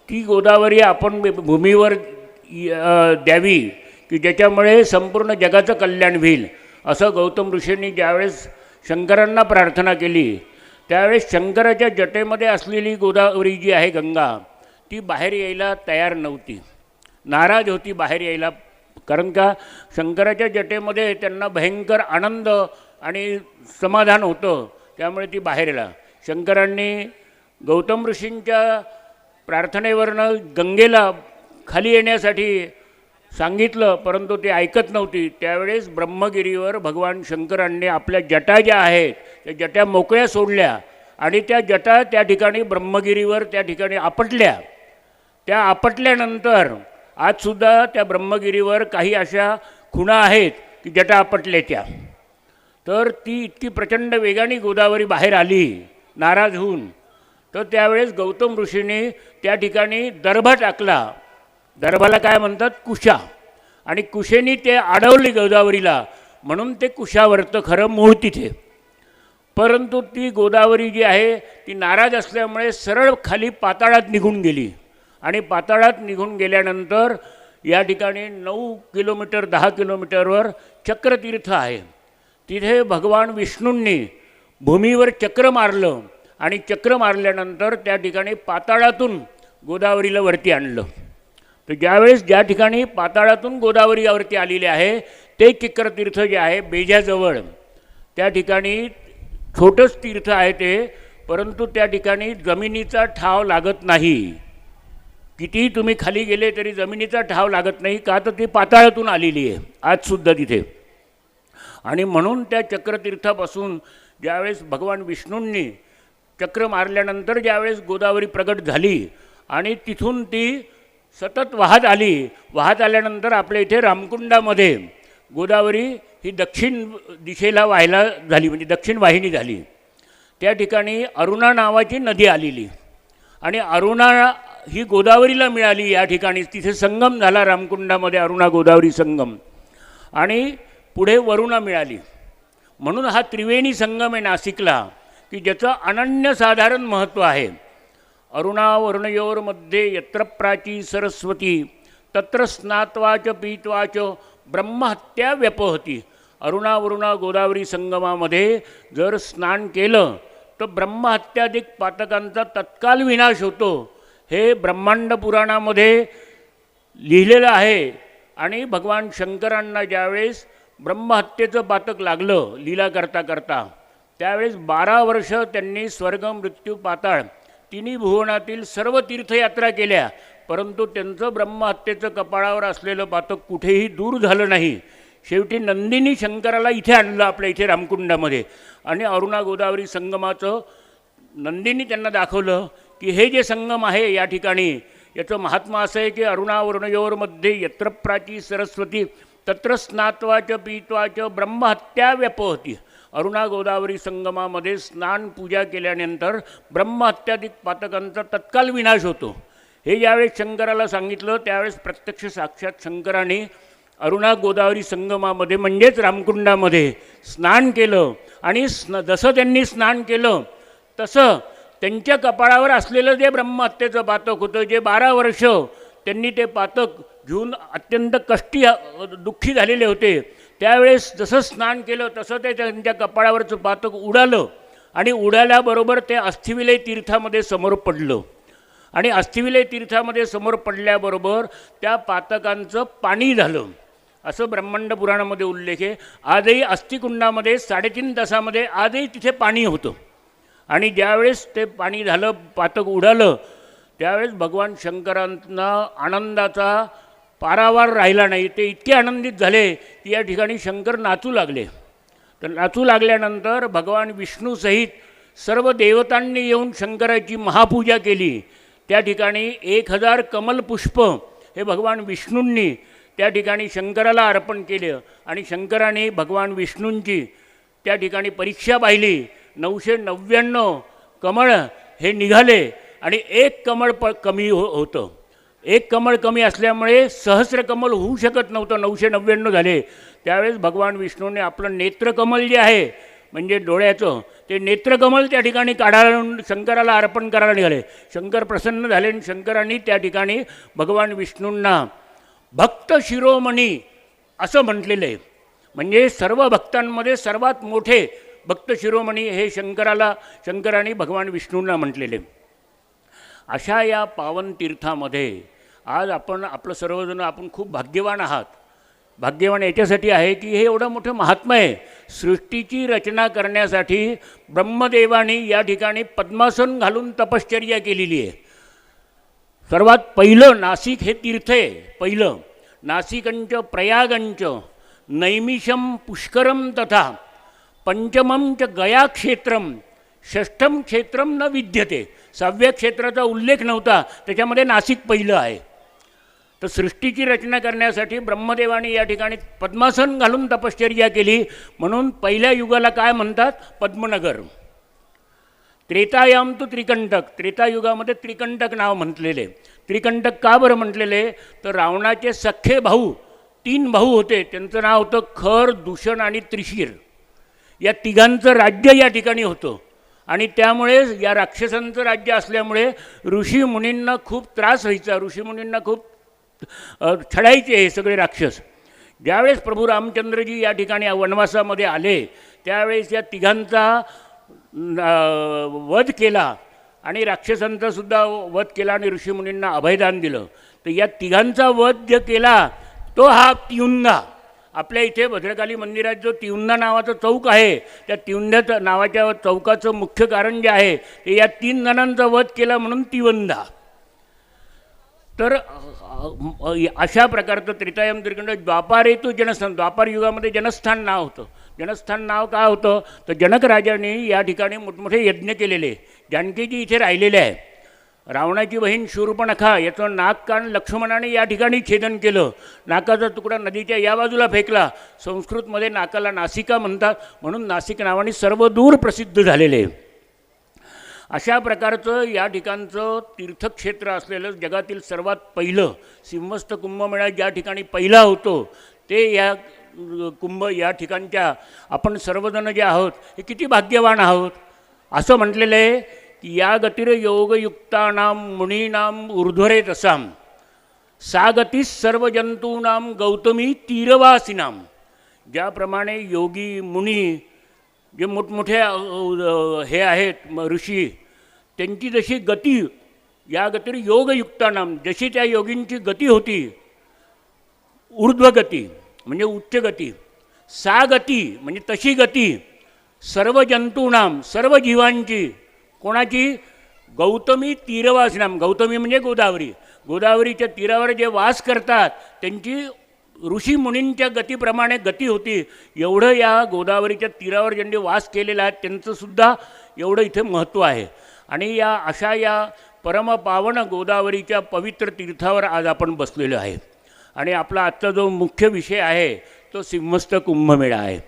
ती गोदावरी आपण भूमीवर द्यावी की ज्याच्यामुळे संपूर्ण जगाचं कल्याण होईल, असं गौतम ऋषींनी ज्यावेळेस शंकरांना प्रार्थना केली त्यावेळेस शंकराच्या जटेमध्ये असलेली गोदावरी जी आहे गंगा ती बाहेर यायला तयार नव्हती, नाराज होती बाहेर यायला. कारण का शंकराच्या जटेमध्ये त्यांना भयंकर आनंद आणि समाधान होतं, त्यामुळे ती बाहेर यायला. शंकरांनी गौतम ऋषींच्या प्रार्थनेवरनं गंगेला खाली येण्यासाठी सांगितलं, परंतु ते ऐकत नव्हती. त्यावेळेस ब्रह्मगिरीवर भगवान शंकरांनी आपल्या जटा ज्या आहेत त्या जटा मोकळ्या सोडल्या आणि त्या जटा त्या ठिकाणी ब्रह्मगिरीवर त्या ठिकाणी आपटल्या. त्या आपटल्यानंतर आजसुद्धा त्या ब्रह्मगिरीवर काही अशा खुणा आहेत की जटा आपटल्याच्या. तर ती इतकी प्रचंड वेगाने गोदावरी बाहेर आली नाराज होऊन. तर त्यावेळेस गौतम ऋषीने त्या ठिकाणी दर्भ टाकला. दर्भाला काय म्हणतात? कुशा. आणि कुशेनी ते अडवले गोदावरीला, म्हणून ते कुशावरतं खरं मूळ तिथे. परंतु ती गोदावरी जी आहे ती नाराज असल्यामुळे सरळ खाली पाताळात निघून गेली. आणि पाताळात निघून गेल्यानंतर या ठिकाणी 9 किलोमीटर 10 किलोमीटरवर चक्रतीर्थ आहे. तिथे भगवान विष्णूंनी भूमीवर चक्र मारलं आणि चक्र मारल्यानंतर त्या ठिकाणी पाताळातून गोदावरीला वरती आणलं. तर ज्यावेळेस ज्या ठिकाणी पाताळातून गोदावरी यावरती आलेली आहे ते चक्रतीर्थ जे आहे बेजाजवळ, त्या ठिकाणी छोटंच तीर्थ आहे ते, परंतु त्या ठिकाणी जमिनीचा ठाव लागत नाही. कितीही तुम्ही खाली गेले तरी जमिनीचा ठाव लागत नाही, का तर ती पाताळातून आलेली आहे आजसुद्धा तिथे. आणि म्हणून त्या चक्रतीर्थापासून ज्यावेळेस भगवान विष्णूंनी चक्र मारल्यानंतर ज्यावेळेस गोदावरी प्रगट झाली आणि तिथून ती सतत वाहत आली, वाहत आल्यानंतर आपल्या इथे रामकुंडामध्ये गोदावरी ही दक्षिण दिशेला व्हायला झाली, म्हणजे दक्षिण वाहिनी झाली. त्या ठिकाणी अरुणा नावाची नदी आलेली आणि अरुणा ही गोदावरीला मिळाली. या ठिकाणी तिथे संगम झाला रामकुंडामध्ये, अरुणा गोदावरी संगम, आणि पुढे वरुणा मिळाली. म्हणून हा त्रिवेणी संगम आहे नाशिकला, की ज्याचं अनन्यसाधारण महत्त्व आहे. अरुणा वरुणयोर्मध्ये यत्र प्राची सरस्वती तत्र स्नात्वाच पीत्वाच ब्रह्महत्या व्यपहती. अरुणा वरुणा गोदावरी संगमामध्ये जर स्नान केलं तर ब्रह्महत्याधिक पातकांचा तत्काल विनाश होतो. हे ब्रह्मांड पुराणामध्ये लिहिलेलं आहे. आणि भगवान शंकरांना ज्यावेळेस ब्रह्महत्येचं पातक लागलं लीला करता करता, त्यावेळेस 12 वर्ष त्यांनी स्वर्ग मृत्यू पाताळ तिन्ही भुवनातील सर्व तीर्थयात्रा केल्या, परंतु त्यांचं ब्रह्महत्येचं कपाळावर असलेलं पातक कुठेही दूर झालं नाही. शेवटी नंदिनी शंकराला इथे आणलं, आपल्या इथे रामकुंडामध्ये, आणि अरुणा गोदावरी संगमाचं नंदिनी त्यांना दाखवलं की हे जे संगम आहे या ठिकाणी, याचं महात्मा असं आहे की अरुणा वरुणयोर्मध्ये यत्र प्राची सरस्वती तत्र स्नात्वाच पीत्वाच ब्रह्महत्या व्यपहती. अरुणा गोदावरी संगमामध्ये स्नान पूजा केल्यानंतर ब्रह्महत्याधिक पातकांचा तत्काल विनाश होतो. हे ज्यावेळेस शंकराला सांगितलं त्यावेळेस प्रत्यक्ष साक्षात शंकराने अरुणा गोदावरी संगमामध्ये म्हणजेच रामकुंडामध्ये स्नान केलं. आणि जसं त्यांनी स्नान केलं तसं त्यांच्या कपाळावर असलेलं जे ब्रह्महत्येचं पातक होतं, जे 12 वर्ष त्यांनी ते पातक घेऊन अत्यंत दुःखी झालेले होते, त्यावेळेस जसं स्नान केलं तसं ते त्यांच्या कपाळावरचं पातक उडालं. आणि उडाल्याबरोबर ते अस्थिविलय तीर्थामध्ये समोर पडलं. आणि अस्थिविलय तीर्थामध्ये समोर पडल्याबरोबर त्या पातकांचं पाणी झालं, असं ब्रह्मांड पुराणामध्ये उल्लेख आहे. आजही अस्थिकुंडामध्ये 3.5 तासामध्ये आजही तिथे पाणी होतं. आणि ज्यावेळेस ते पाणी झालं, पातक उडालं, त्यावेळेस भगवान शंकरांना आनंदाचा पारावार राहिला नाही. ते इतके आनंदित झाले की या ठिकाणी शंकर नाचू लागले. तर नाचू लागल्यानंतर भगवान विष्णूसहित सर्व देवतांनी येऊन शंकराची महापूजा केली. त्या ठिकाणी 1000 कमलपुष्प हे भगवान विष्णूंनी त्या ठिकाणी शंकराला अर्पण केलं. आणि शंकराने भगवान विष्णूंची त्या ठिकाणी परीक्षा पाहिली. 999 कमळ हे निघाले आणि 1 कमळ कमी होतं. 1 कमळ कमी असल्यामुळे सहस्र कमल होऊ शकत नव्हतं, 999 झाले. त्यावेळेस भगवान विष्णूने आपलं नेत्रकमल जे आहे म्हणजे डोळ्याचं, ते नेत्रकमल त्या ठिकाणी काढायला शंकराला अर्पण करायला निघाले. शंकर प्रसन्न झाले आणि शंकरांनी त्या ठिकाणी भगवान विष्णूंना भक्त शिरोमणी असं म्हटलेलं आहे. म्हणजे सर्व भक्तांमध्ये सर्वात मोठे भक्त शिरोमणी हे शंकराने भगवान विष्णूंना म्हटलेले. अशा या पावन तीर्थामध्ये आज आपलं सर्वजण आपण खूप भाग्यवान आहात. भाग्यवान याच्यासाठी आहे की हे एवढं मोठं महात्म्य आहे. सृष्टीची रचना करण्यासाठी ब्रह्मदेवाने या ठिकाणी पद्मासन घालून तपश्चर्या केलेली आहे. सर्वात पहिलं नाशिक हे तीर्थ आहे. पहिलं नासिकंच प्रयागंच नैमिषम पुष्करम तथा पंचमं च गया क्षेत्रम षष्ठम क्षेत्रम न विद्यते. 6व्या क्षेत्राचा उल्लेख नव्हता, त्याच्यामध्ये नाशिक पहिलं आहे. तर सृष्टीची रचना करण्यासाठी ब्रह्मदेवाने या ठिकाणी पद्मासन घालून तपश्चर्या केली. म्हणून पहिल्या युगाला काय म्हणतात? पद्मनगर. त्रेतायाम तो त्रिकंटक, त्रेतायुगामध्ये त्रिकंटक नाव म्हटलेले. त्रिकंटक का बरं म्हटलेले? तर रावणाचे सख्खे भाऊ 3 भाऊ होते, त्यांचं नाव होतं खर, दूषण आणि त्रिशीर. या तिघांचं राज्य या ठिकाणी होतं. आणि त्यामुळे या राक्षसांचं राज्य असल्यामुळे ऋषीमुनींना खूप त्रास व्हायचा. ऋषीमुनींना खूप छळायचे हे सगळे राक्षस. ज्यावेळेस प्रभू रामचंद्रजी या ठिकाणी वनवासामध्ये आले त्यावेळेस या तिघांचा वध केला आणि राक्षसांचा सुद्धा वध केला आणि ऋषीमुनींना अभयदान दिलं. तर या तिघांचा वध जे केला तो हा तिउंदा. आपल्या इथे भद्रकाली मंदिरात जो तिउंदा नावाचं चौक आहे, त्या तिउंद्या नावाच्या चौकाचं मुख्य कारण जे आहे ते या 3 जणांचा वध केला म्हणून तिवंदा. तर अशा प्रकारचं त्रेतायम त्रिखंड. द्वापारे तो जनस्थान, द्वापार युगामध्ये जनस्थान नाव होतं. जनस्थान नाव काय होतं तर जनक राजाने या ठिकाणी मोठमोठे यज्ञ केलेले. जानकीजी इथे राहिलेले आहे. रावणाची बहीण शूर्पणखा याचं नाक कान लक्ष्मणाने या ठिकाणी छेदन केलं. नाकाचा तुकडा नदीच्या या बाजूला फेकला. संस्कृतमध्ये नाकाला नासिका म्हणतात, म्हणून नाशिक नावाने सर्वदूर प्रसिद्ध झालेले. अशा प्रकारचं या ठिकाणचं तीर्थक्षेत्र असलेलं जगातील सर्वात पहिलं सिंहस्थ कुंभमेळा ज्या ठिकाणी पहिला होतो ते या कुंभ या ठिकाणच्या आपण सर्वजण जे आहोत हे किती भाग्यवान आहोत. असं म्हटलेलं आहे की या गतिर योगयुक्तानां मुनीनां ऊर्ध्वरे तसाम सा गतीस सर्व जंतूनां गौतमी तीरवासिनाम. ज्याप्रमाणे योगी मुनी जे मोठमोठे हे आहेत ऋषी, त्यांची जशी गती या गतिर योगयुक्तानाम, जशी त्या योगींची गती होती ऊर्ध्वगती म्हणजे उच्च गती, सा गती म्हणजे तशी गती सर्व जंतूनाम सर्व जीवांची. कोणाची? गौतमी तीरवासिनाम. गौतमी म्हणजे गोदावरी. गोदावरीच्या तीरावर जे वास करतात त्यांची ऋषी मुनींच्या गतीप्रमाणे गती होती. एवढं या गोदावरीच्या तीरावर ज्यांनी वास केलेला आहे त्यांचंसुद्धा एवढं इथे महत्त्व आहे. आणि या अशा या परमपावन गोदावरीच्या पवित्र तीर्थावर आज आपण बसलेलो आहे. आणि आपला आजचा जो मुख्य विषय आहे तो सिंहस्थ कुंभमेळा आहे.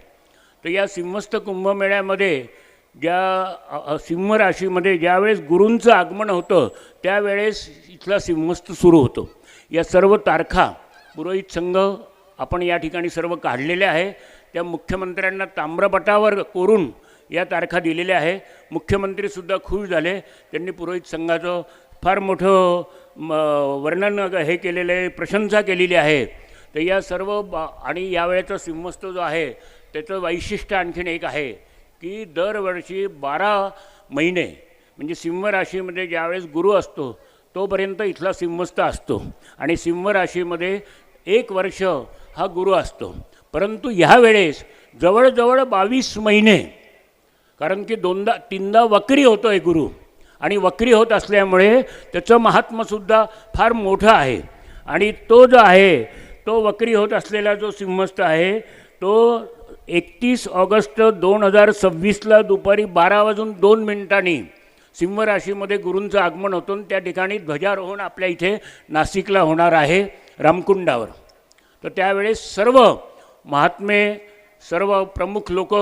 तर या सिंहस्थ कुंभमेळ्यामध्ये ज्या सिंह राशीमध्ये ज्यावेळेस गुरूंचं आगमन होतं त्यावेळेस इथला सिंहस्थ सुरू होतो. या सर्व तारखा पुरोहित संघ आपण या ठिकाणी सर्व काढलेल्या आहे. त्या मुख्यमंत्र्यांना ताम्रपटावर कोरून या तारखा दिलेल्या आहे. मुख्यमंत्रीसुद्धा खुश झाले. त्यांनी पुरोहित संघाचं फार मोठं वर्णन हे केलेलं आहे, प्रशंसा केलेली आहे. तर या सर्व आणि यावेळेचा सिंहस्थ जो आहे त्याचं वैशिष्ट्य आणखीन एक आहे की दरवर्षी 12 महिने म्हणजे सिंह राशीमध्ये ज्यावेळेस गुरु असतो तोपर्यंत इथला सिंहस्थ असतो. आणि सिंह राशीमध्ये 1 वर्ष हा गुरु असतो. परंतु ह्यावेळेस जवळजवळ 22 महिने, कारण की 2दा-3दा वक्री होतो आहे गुरु. आणि वक्री होत असल्यामुळे त्याचं महात्म्यसुद्धा फार मोठं आहे. आणि तो जो आहे तो वक्री होत असलेला जो सिंहस्थ आहे तो 31 ऑगस्ट 2026ला दुपारी 12:02 सिंह राशीमध्ये गुरूंचं आगमन होतं. त्या ठिकाणी ध्वजारोहण आपल्या इथे नाशिकला होणार आहे रामकुंडावर. तर त्यावेळेस सर्व महात्मे, सर्व प्रमुख लोक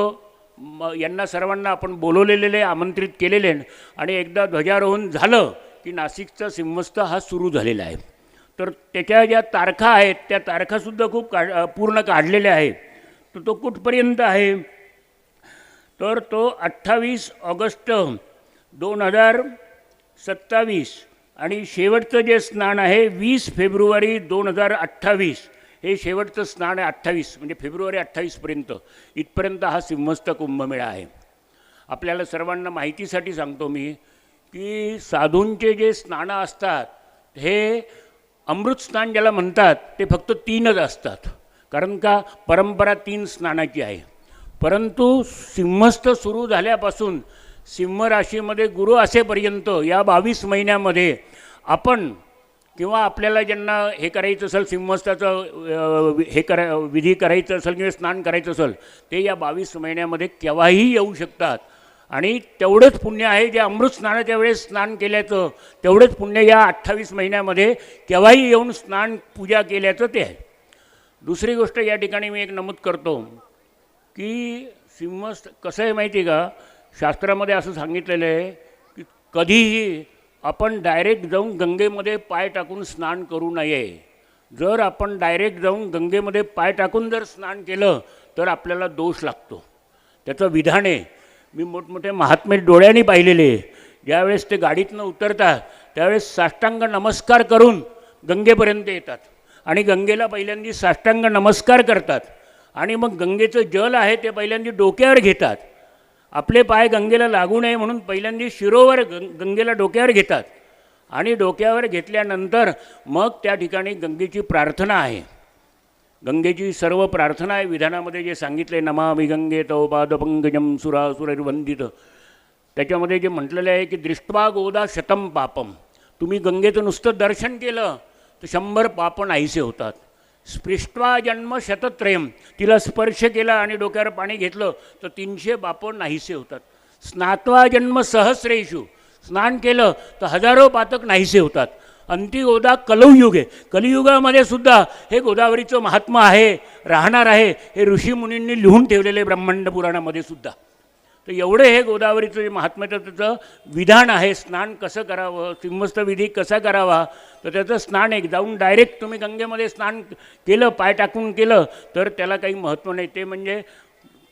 यांना सर्वांना आपण बोलवलेले, आमंत्रित केलेले. आणि एकदा ध्वजारोहण झालं की नाशिकचा सिंहस्थ हा सुरू झालेला आहे. तर त्याच्या ज्या तारखा आहेत त्या तारखासुद्धा खूप पूर्ण काढलेल्या आहेत. तर तो कुठपर्यंत आहे तर तो 28 ऑगस्ट 2027 आणि शेवटचं जे स्नान आहे 20 फेब्रुवारी 2028 हे शेवटचं स्नान आहे. 28 म्हणजे फेब्रुवारी 28पर्यंत इथपर्यंत हा सिंहस्थ कुंभमेळा आहे. आपल्याला सर्वांना माहितीसाठी सांगतो मी की साधूंचे जे स्नानं असतात हे अमृत स्नान ज्याला म्हणतात ते फक्त 3च असतात. कारण का परंपरा 3 स्नानाची आहे. परंतु सिंहस्थ सुरू झाल्यापासून सिंह राशीमध्ये गुरु असेपर्यंत या 22 महिन्यामध्ये आपण किंवा आपल्याला ज्यांना हे करायचं असेल सिंहस्थाचं विधी करायचं असेल किंवा स्नान करायचं असेल ते या 22 महिन्यामध्ये केव्हाही येऊ शकतात. आणि तेवढंच पुण्य आहे जे अमृत स्नानाच्या वेळेस स्नान केल्याचं तेवढंच पुण्य या 28 महिन्यामध्ये केव्हाही येऊन स्नान पूजा केल्याचं ते आहे. दुसरी गोष्ट या ठिकाणी मी एक नमूद करतो की सिंहस्थ कसं आहे माहिती आहे का, शास्त्रामध्ये असं सांगितलेलं आहे की कधीही आपण डायरेक्ट जाऊन गंगेमध्ये पाय टाकून स्नान करू नये. जर आपण डायरेक्ट जाऊन गंगेमध्ये पाय टाकून जर स्नान केलं तर आपल्याला दोष लागतो. त्याचं विधान आहे. मी मोठमोठे महात्मे डोळ्यांनी पाहिलेले. ज्यावेळेस ते गाडीतनं उतरतात त्यावेळेस साष्टांग नमस्कार करून गंगेपर्यंत येतात आणि गंगेला पहिल्यांदा साष्टांग नमस्कार करतात आणि मग गंगेचं जल आहे ते पहिल्यांदा डोक्यावर घेतात आपले पाय गंगेला लागू नये म्हणून पहिल्यांदा शिरोवर गंगेला डोक्यावर घेतात आणि डोक्यावर घेतल्यानंतर मग त्या ठिकाणी गंगेची प्रार्थना आहे. गंगेची सर्व प्रार्थना आहे विधानामध्ये जे सांगितले, नमामि गंगे तव पादपंकजं सुरासुरैर्वंदित. त्याच्यामध्ये जे म्हटलेलं आहे की दृष्ट्वा गोदा शतम पापम, तुम्ही गंगेचं नुसतं दर्शन केलं तर 100 पाप नाहीसे होतात. स्पृष्ट्वा जन्म शतत्रयम, तिला स्पर्श केला आणि डोक्यावर पाणी घेतलं तर 300 पाप नाहीसे होतात. स्नात्वा जन्म सहस्रेषु, स्नान केलं तर 1000 पातक नाहीसे होतात. अंती गोदा कलयुग आहे, कलियुगामध्ये सुद्धा हे गोदावरीचं महात्म्य आहे, राहणार आहे. हे ऋषीमुनींनी लिहून ठेवलेले ब्रह्मांड पुराणामध्ये सुद्धा. तर एवढे हे गोदावरीचं जे महात्म्याचं त्याचं विधान आहे, स्नान कसं करावं, सिंहस्थ विधी कसा करावा, तर त्याचं स्नान एक जाऊन डायरेक्ट तुम्ही गंगेमध्ये स्नान केलं, पाय टाकून केलं तर त्याला काही महत्त्व नाही. ते म्हणजे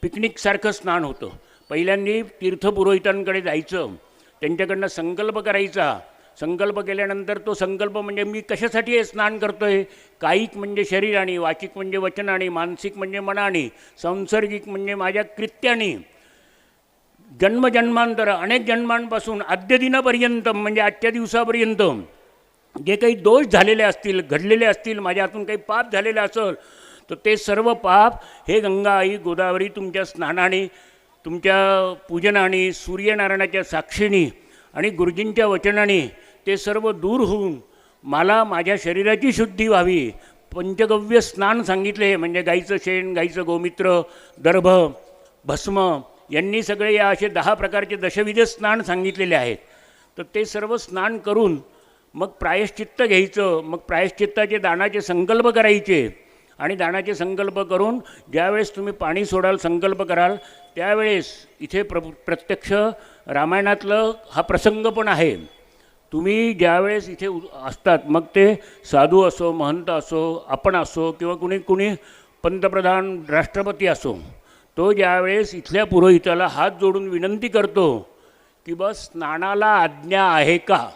पिकनिकसारखं स्नान होतं. पहिल्यांदा तीर्थपुरोहितांकडे जायचं, त्यांच्याकडनं संकल्प करायचा. संकल्प केल्यानंतर तो संकल्प म्हणजे मी कशासाठी हे स्नान करतो आहे, कायिक म्हणजे शरीराने, वाचिक म्हणजे वचनाने, मानसिक म्हणजे मनाने, सांसर्गिक म्हणजे माझ्या कृत्याने, जन्मजन्मांतर अनेक जन्मांपासून आद्य दिनापर्यंत म्हणजे आजच्या दिवसापर्यंत जे काही दोष झालेले असतील, घडलेले असतील, माझ्या हातून काही पाप झालेलं असेल तर ते सर्व पाप हे गंगा आई गोदावरी तुमच्या स्नानाने, तुमच्या पूजनाने, सूर्यनारायणाच्या साक्षीने आणि गुरुजींच्या वचनाने ते सर्व दूर होऊन मला माझ्या शरीराची शुद्धी व्हावी. पंचगव्य स्नान सांगितले म्हणजे गाईचं शेण, गाईचं गोमित्र, दर्भ, भस्म यांनी सगळे या असे 10 प्रकारचे दशविध स्नान सांगितलेले आहेत. तर ते सर्व स्नान करून मग प्रायश्चित्त घ्यायचं. मग प्रायश्चित्ताचे दानाचे संकल्प करायचे आणि दानाचे संकल्प करून ज्यावेळेस तुम्ही पाणी सोडाल, संकल्प कराल, त्यावेळेस इथे प्रत्यक्ष रामायणातलं हा प्रसंग पण आहे. तुम्ही ज्यावेळेस इथे असतात, मग ते साधू असो, महंत असो, आपण असो किंवा कुणी पंतप्रधान, राष्ट्रपती असो, तो ज्यावेळेस इथल्या पुरोहिताला हात जोडून विनंती करतो की बस स्नानाला आज्ञा आहे का,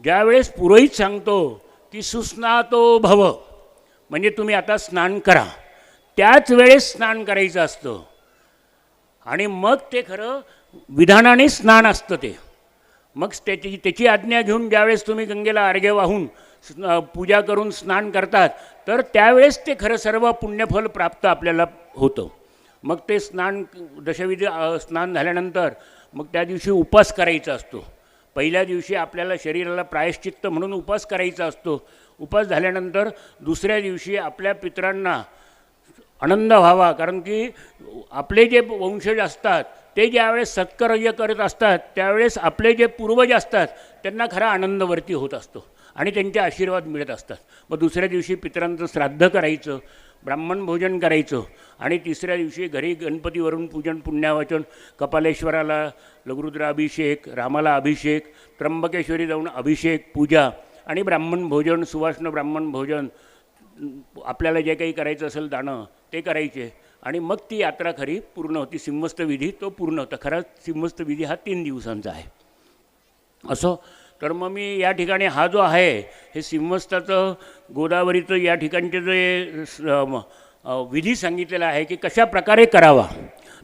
ज्यावेळेस पुरोहित सांगतो की सुस्नातो भव म्हणजे तुम्ही आता स्नान करा, त्याच वेळेस स्नान करायचं असतं. आणि मग ते खरं विधानाने स्नान असतं. ते मग त्याची आज्ञा घेऊन ज्यावेळेस तुम्ही गंगेला अर्घ्य वाहून पूजा करून स्नान करतात तर त्यावेळेस ते खरं सर्व पुण्यफल प्राप्त आपल्याला होतं. मग ते स्नान दशविध स्नान झाल्यानंतर मग त्या दिवशी उपास करायचा असतो. पहिल्या दिवशी आपल्याला शरीराला प्रायश्चित्त म्हणून उपास करायचा असतो. उपास झाल्यानंतर दुसऱ्या दिवशी आपल्या पितरांना आनंद व्हावा, कारण की आपले जे वंशज असतात ते ज्यावेळेस सत्कार्य करत असतात त्यावेळेस आपले जे पूर्वज असतात त्यांना खरा आनंदवरती होत असतो आणि त्यांचे आशीर्वाद मिळत असतात. मग दुसऱ्या दिवशी पितरांचं श्राद्ध करायचं, ब्राह्मण भोजन करायचं आणि तिसऱ्या दिवशी घरी गणपतीवरून पूजन, पुण्यावाचन, कपालेश्वराला लघुरुद्र अभिषेक, रामाला अभिषेक, त्र्यंबकेश्वरी जाऊन अभिषेक, पूजा आणि ब्राह्मण भोजन, सुवासनं ब्राह्मण भोजन, आपल्याला जे काही करायचं असेल दानं ते करायचे आणि मग ती यात्रा खरी पूर्ण होती. सिंहस्थ विधी तो पूर्ण होता. खरा सिंहस्थ विधी हा 3 दिवसांचा आहे. असं तर मग मी या ठिकाणी हा जो आहे हे सिंहस्थाचं गोदावरीचं या ठिकाणचे जे विधी सांगितलेला आहे की कशा प्रकारे करावा,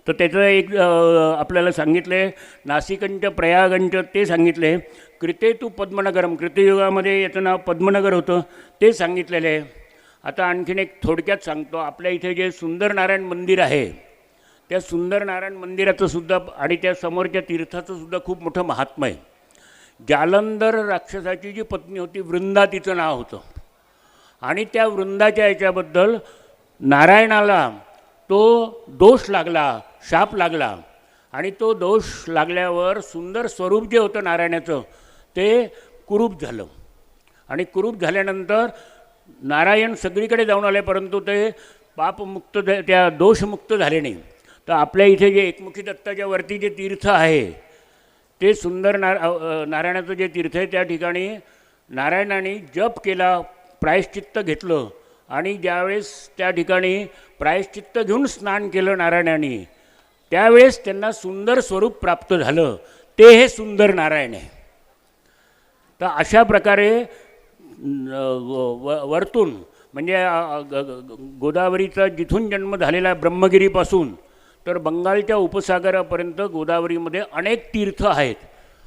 तर त्याचं एक आपल्याला सांगितले नासिकंच प्रयागंच ते सांगितले. कृते तू पद्मनगरम, कृतयुगामध्ये याचं नाव पद्मनगर होतं ते सांगितलेलं आहे. आता आणखीन एक थोडक्यात सांगतो. आपल्या इथे जे सुंदरनारायण मंदिर आहे त्या सुंदरनारायण मंदिराचं सुद्धा आणि त्या समोरच्या तीर्थाचं सुद्धा खूप मोठं महात्म्य आहे. जालंधर राक्षसाची जी पत्नी होती वृंदा, तिचं नाव होतं आणि त्या वृंदाच्या याच्याबद्दल नारायणाला तो दोष लागला, शाप लागला आणि तो दोष लागल्यावर सुंदर स्वरूप जे होतं नारायणाचं ते कुरूप झालं आणि कुरूप झाल्यानंतर नारायण सगळीकडे जाऊन आले परंतु ते पापमुक्त, त्या दोषमुक्त झाले नाही. तर आपल्या इथे जे एकमुखी दत्ताच्या वरती जे तीर्थ आहे ते सुंदर नारायणाचं जे तीर्थ आहे त्या ठिकाणी नारायणाने जप केला, प्रायश्चित्त घेतलं आणि ज्यावेळेस त्या ठिकाणी प्रायश्चित्त घेऊन स्नान केलं नारायणाने त्यावेळेस त्यांना सुंदर स्वरूप प्राप्त झालं. ते हे सुंदर नारायण आहे. तर अशा प्रकारे वरतून म्हणजे गोदावरीचा जिथून जन्म झालेला ब्रह्मगिरीपासून तर बंगालच्या उपसागरापर्यंत गोदावरीमध्ये अनेक तीर्थ आहेत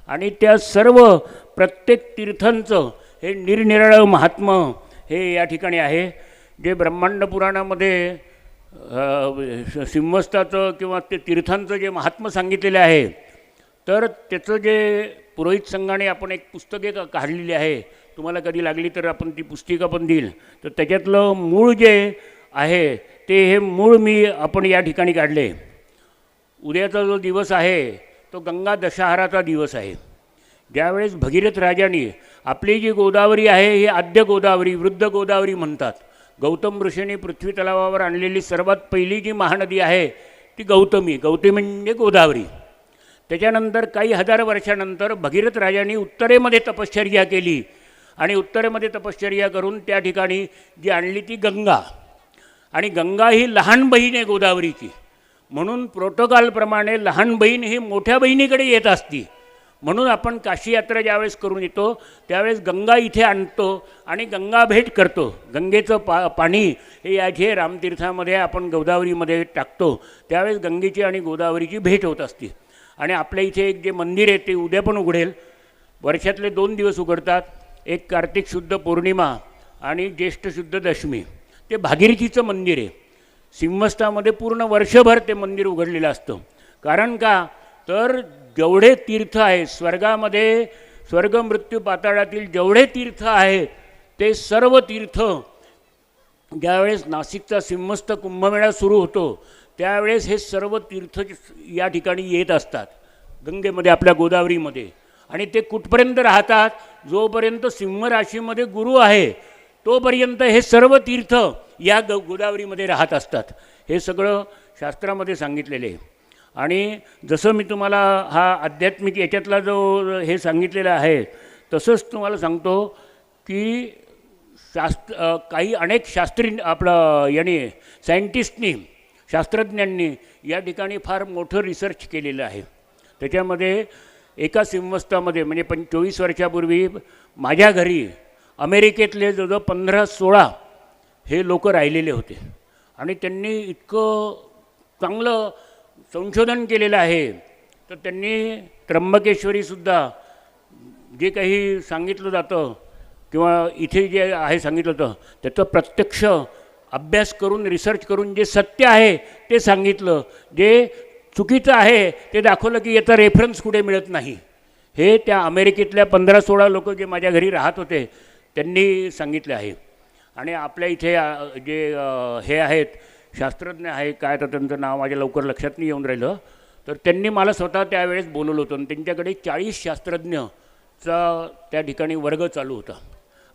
आणि त्या सर्व प्रत्येक तीर्थांचं हे निरनिराळं महात्म्य हे या ठिकाणी आहे. जे ब्रह्मांड पुराणामध्ये सिंहस्थाचं किंवा ते तीर्थांचं जे महात्म्य सांगितलेलं आहे, तर त्याचं जे पुरोहित संघाने आपण एक पुस्तके काढलेली आहे, तुम्हाला कधी लागली तर आपण ती पुस्तिका पण देईल. तर त्याच्यातलं मूळ जे आहे ते हे मूळ आपण या ठिकाणी काढले. उद्याचा जो दिवस आहे तो गंगा दशहराचा दिवस आहे. ज्यावेळेस भगीरथ राजांनी आपली जी गोदावरी आहे ही आद्य गोदावरी, वृद्ध गोदावरी म्हणतात. गौतम ऋषींनी पृथ्वी तलावावर आणलेली सर्वात पहिली जी महानदी आहे ती गौतमी म्हणजे गोदावरी. त्याच्यानंतर काही हजार वर्षानंतर भगीरथ राजांनी उत्तरेमध्ये तपश्चर्या केली आणि उत्तरेमध्ये तपश्चर्या करून त्या ठिकाणी जी आणली ती गंगा. आणि गंगा ही लहान बहीण आहे गोदावरीची, म्हणून प्रोटोकॉलप्रमाणे लहान बहीण ही मोठ्या बहिणीकडे येत असती. म्हणून आपण काशी यात्रा ज्यावेळेस करून येतो त्यावेळेस गंगा इथे आणतो आणि गंगा भेट करतो. गंगेचं पाणी हे या जे रामतीर्थामध्ये आपण गोदावरीमध्ये टाकतो त्यावेळेस गंगेची आणि गोदावरीची भेट होत असते. आणि आपल्या इथे एक जे मंदिर आहे ते उद्या पण उघडेल. वर्षातले 2 दिवस उघडतात, एक कार्तिक शुद्ध पौर्णिमा आणि ज्येष्ठ शुद्ध दशमी. ते भागीरथीचं मंदिर आहे. सिंहस्थामध्ये पूर्ण वर्षभर ते मंदिर उघडलेलं असतं. कारण का तर जेवढे तीर्थ आहे स्वर्गामध्ये, स्वर्ग मृत्यू पाताळातील जेवढे तीर्थ आहेत ते सर्व तीर्थ ज्यावेळेस नाशिकचा सिंहस्थ कुंभमेळा सुरू होतो त्यावेळेस हे सर्व तीर्थ या ठिकाणी येत असतात गंगेमध्ये, आपल्या गोदावरीमध्ये. आणि ते कुठपर्यंत राहतात, जोपर्यंत सिंह राशीमध्ये गुरु आहे तोपर्यंत हे सर्व तीर्थ या गोदावरीमध्ये राहत असतात. हे सगळं शास्त्रामध्ये सांगितलेलं आहे. आणि जसं मी तुम्हाला हा आध्यात्मिक याच्यातला जो हे सांगितलेलं आहे तसंच तुम्हाला सांगतो की काही अनेक सायंटिस्टनी, शास्त्रज्ञांनी या ठिकाणी फार मोठं रिसर्च केलेलं आहे. त्याच्यामध्ये एका सिंहस्थामध्ये म्हणजे 24 वर्षापूर्वी माझ्या घरी अमेरिकेतले जवळजवळ 15-16 हे लोक राहिलेले होते आणि त्यांनी इतकं चांगलं संशोधन केलेलं आहे. तर त्यांनी त्र्यंबकेश्वरीसुद्धा जे काही सांगितलं जातं किंवा इथे जे आहे सांगितलं होतं त्याचं प्रत्यक्ष अभ्यास करून, रिसर्च करून जे सत्य आहे ते सांगितलं, जे चुकीचं आहे ते दाखवलं की याचा रेफरन्स कुठे मिळत नाही. हे त्या अमेरिकेतल्या 15-16 लोक जे माझ्या घरी राहत होते त्यांनी सांगितले आहे. आणि आपल्या इथे जे हे आहेत शास्त्रज्ञ आहे, काय तर त्यांचं नाव माझ्या लवकर लक्षात नाही येऊन राहिलं, तर त्यांनी मला स्वतः त्यावेळेस बोलवलं होतं आणि त्यांच्याकडे 40 शास्त्रज्ञचा त्या ठिकाणी वर्ग चालू होता.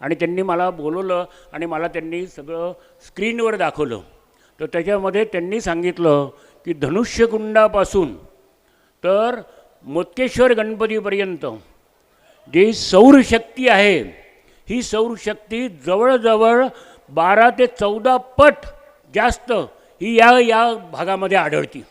आणि त्यांनी मला बोलवलं आणि मला त्यांनी सगळं स्क्रीनवर दाखवलं. तर त्याच्यामध्ये त्यांनी सांगितलं की धनुष्यकुंडापासून तर मोत्केश्वर गणपतीपर्यंत जी सौरशक्ती आहे ही सौरशक्ती जवळजवळ 12 ते 14 पट जास्त ही या भागामध्ये आढळती.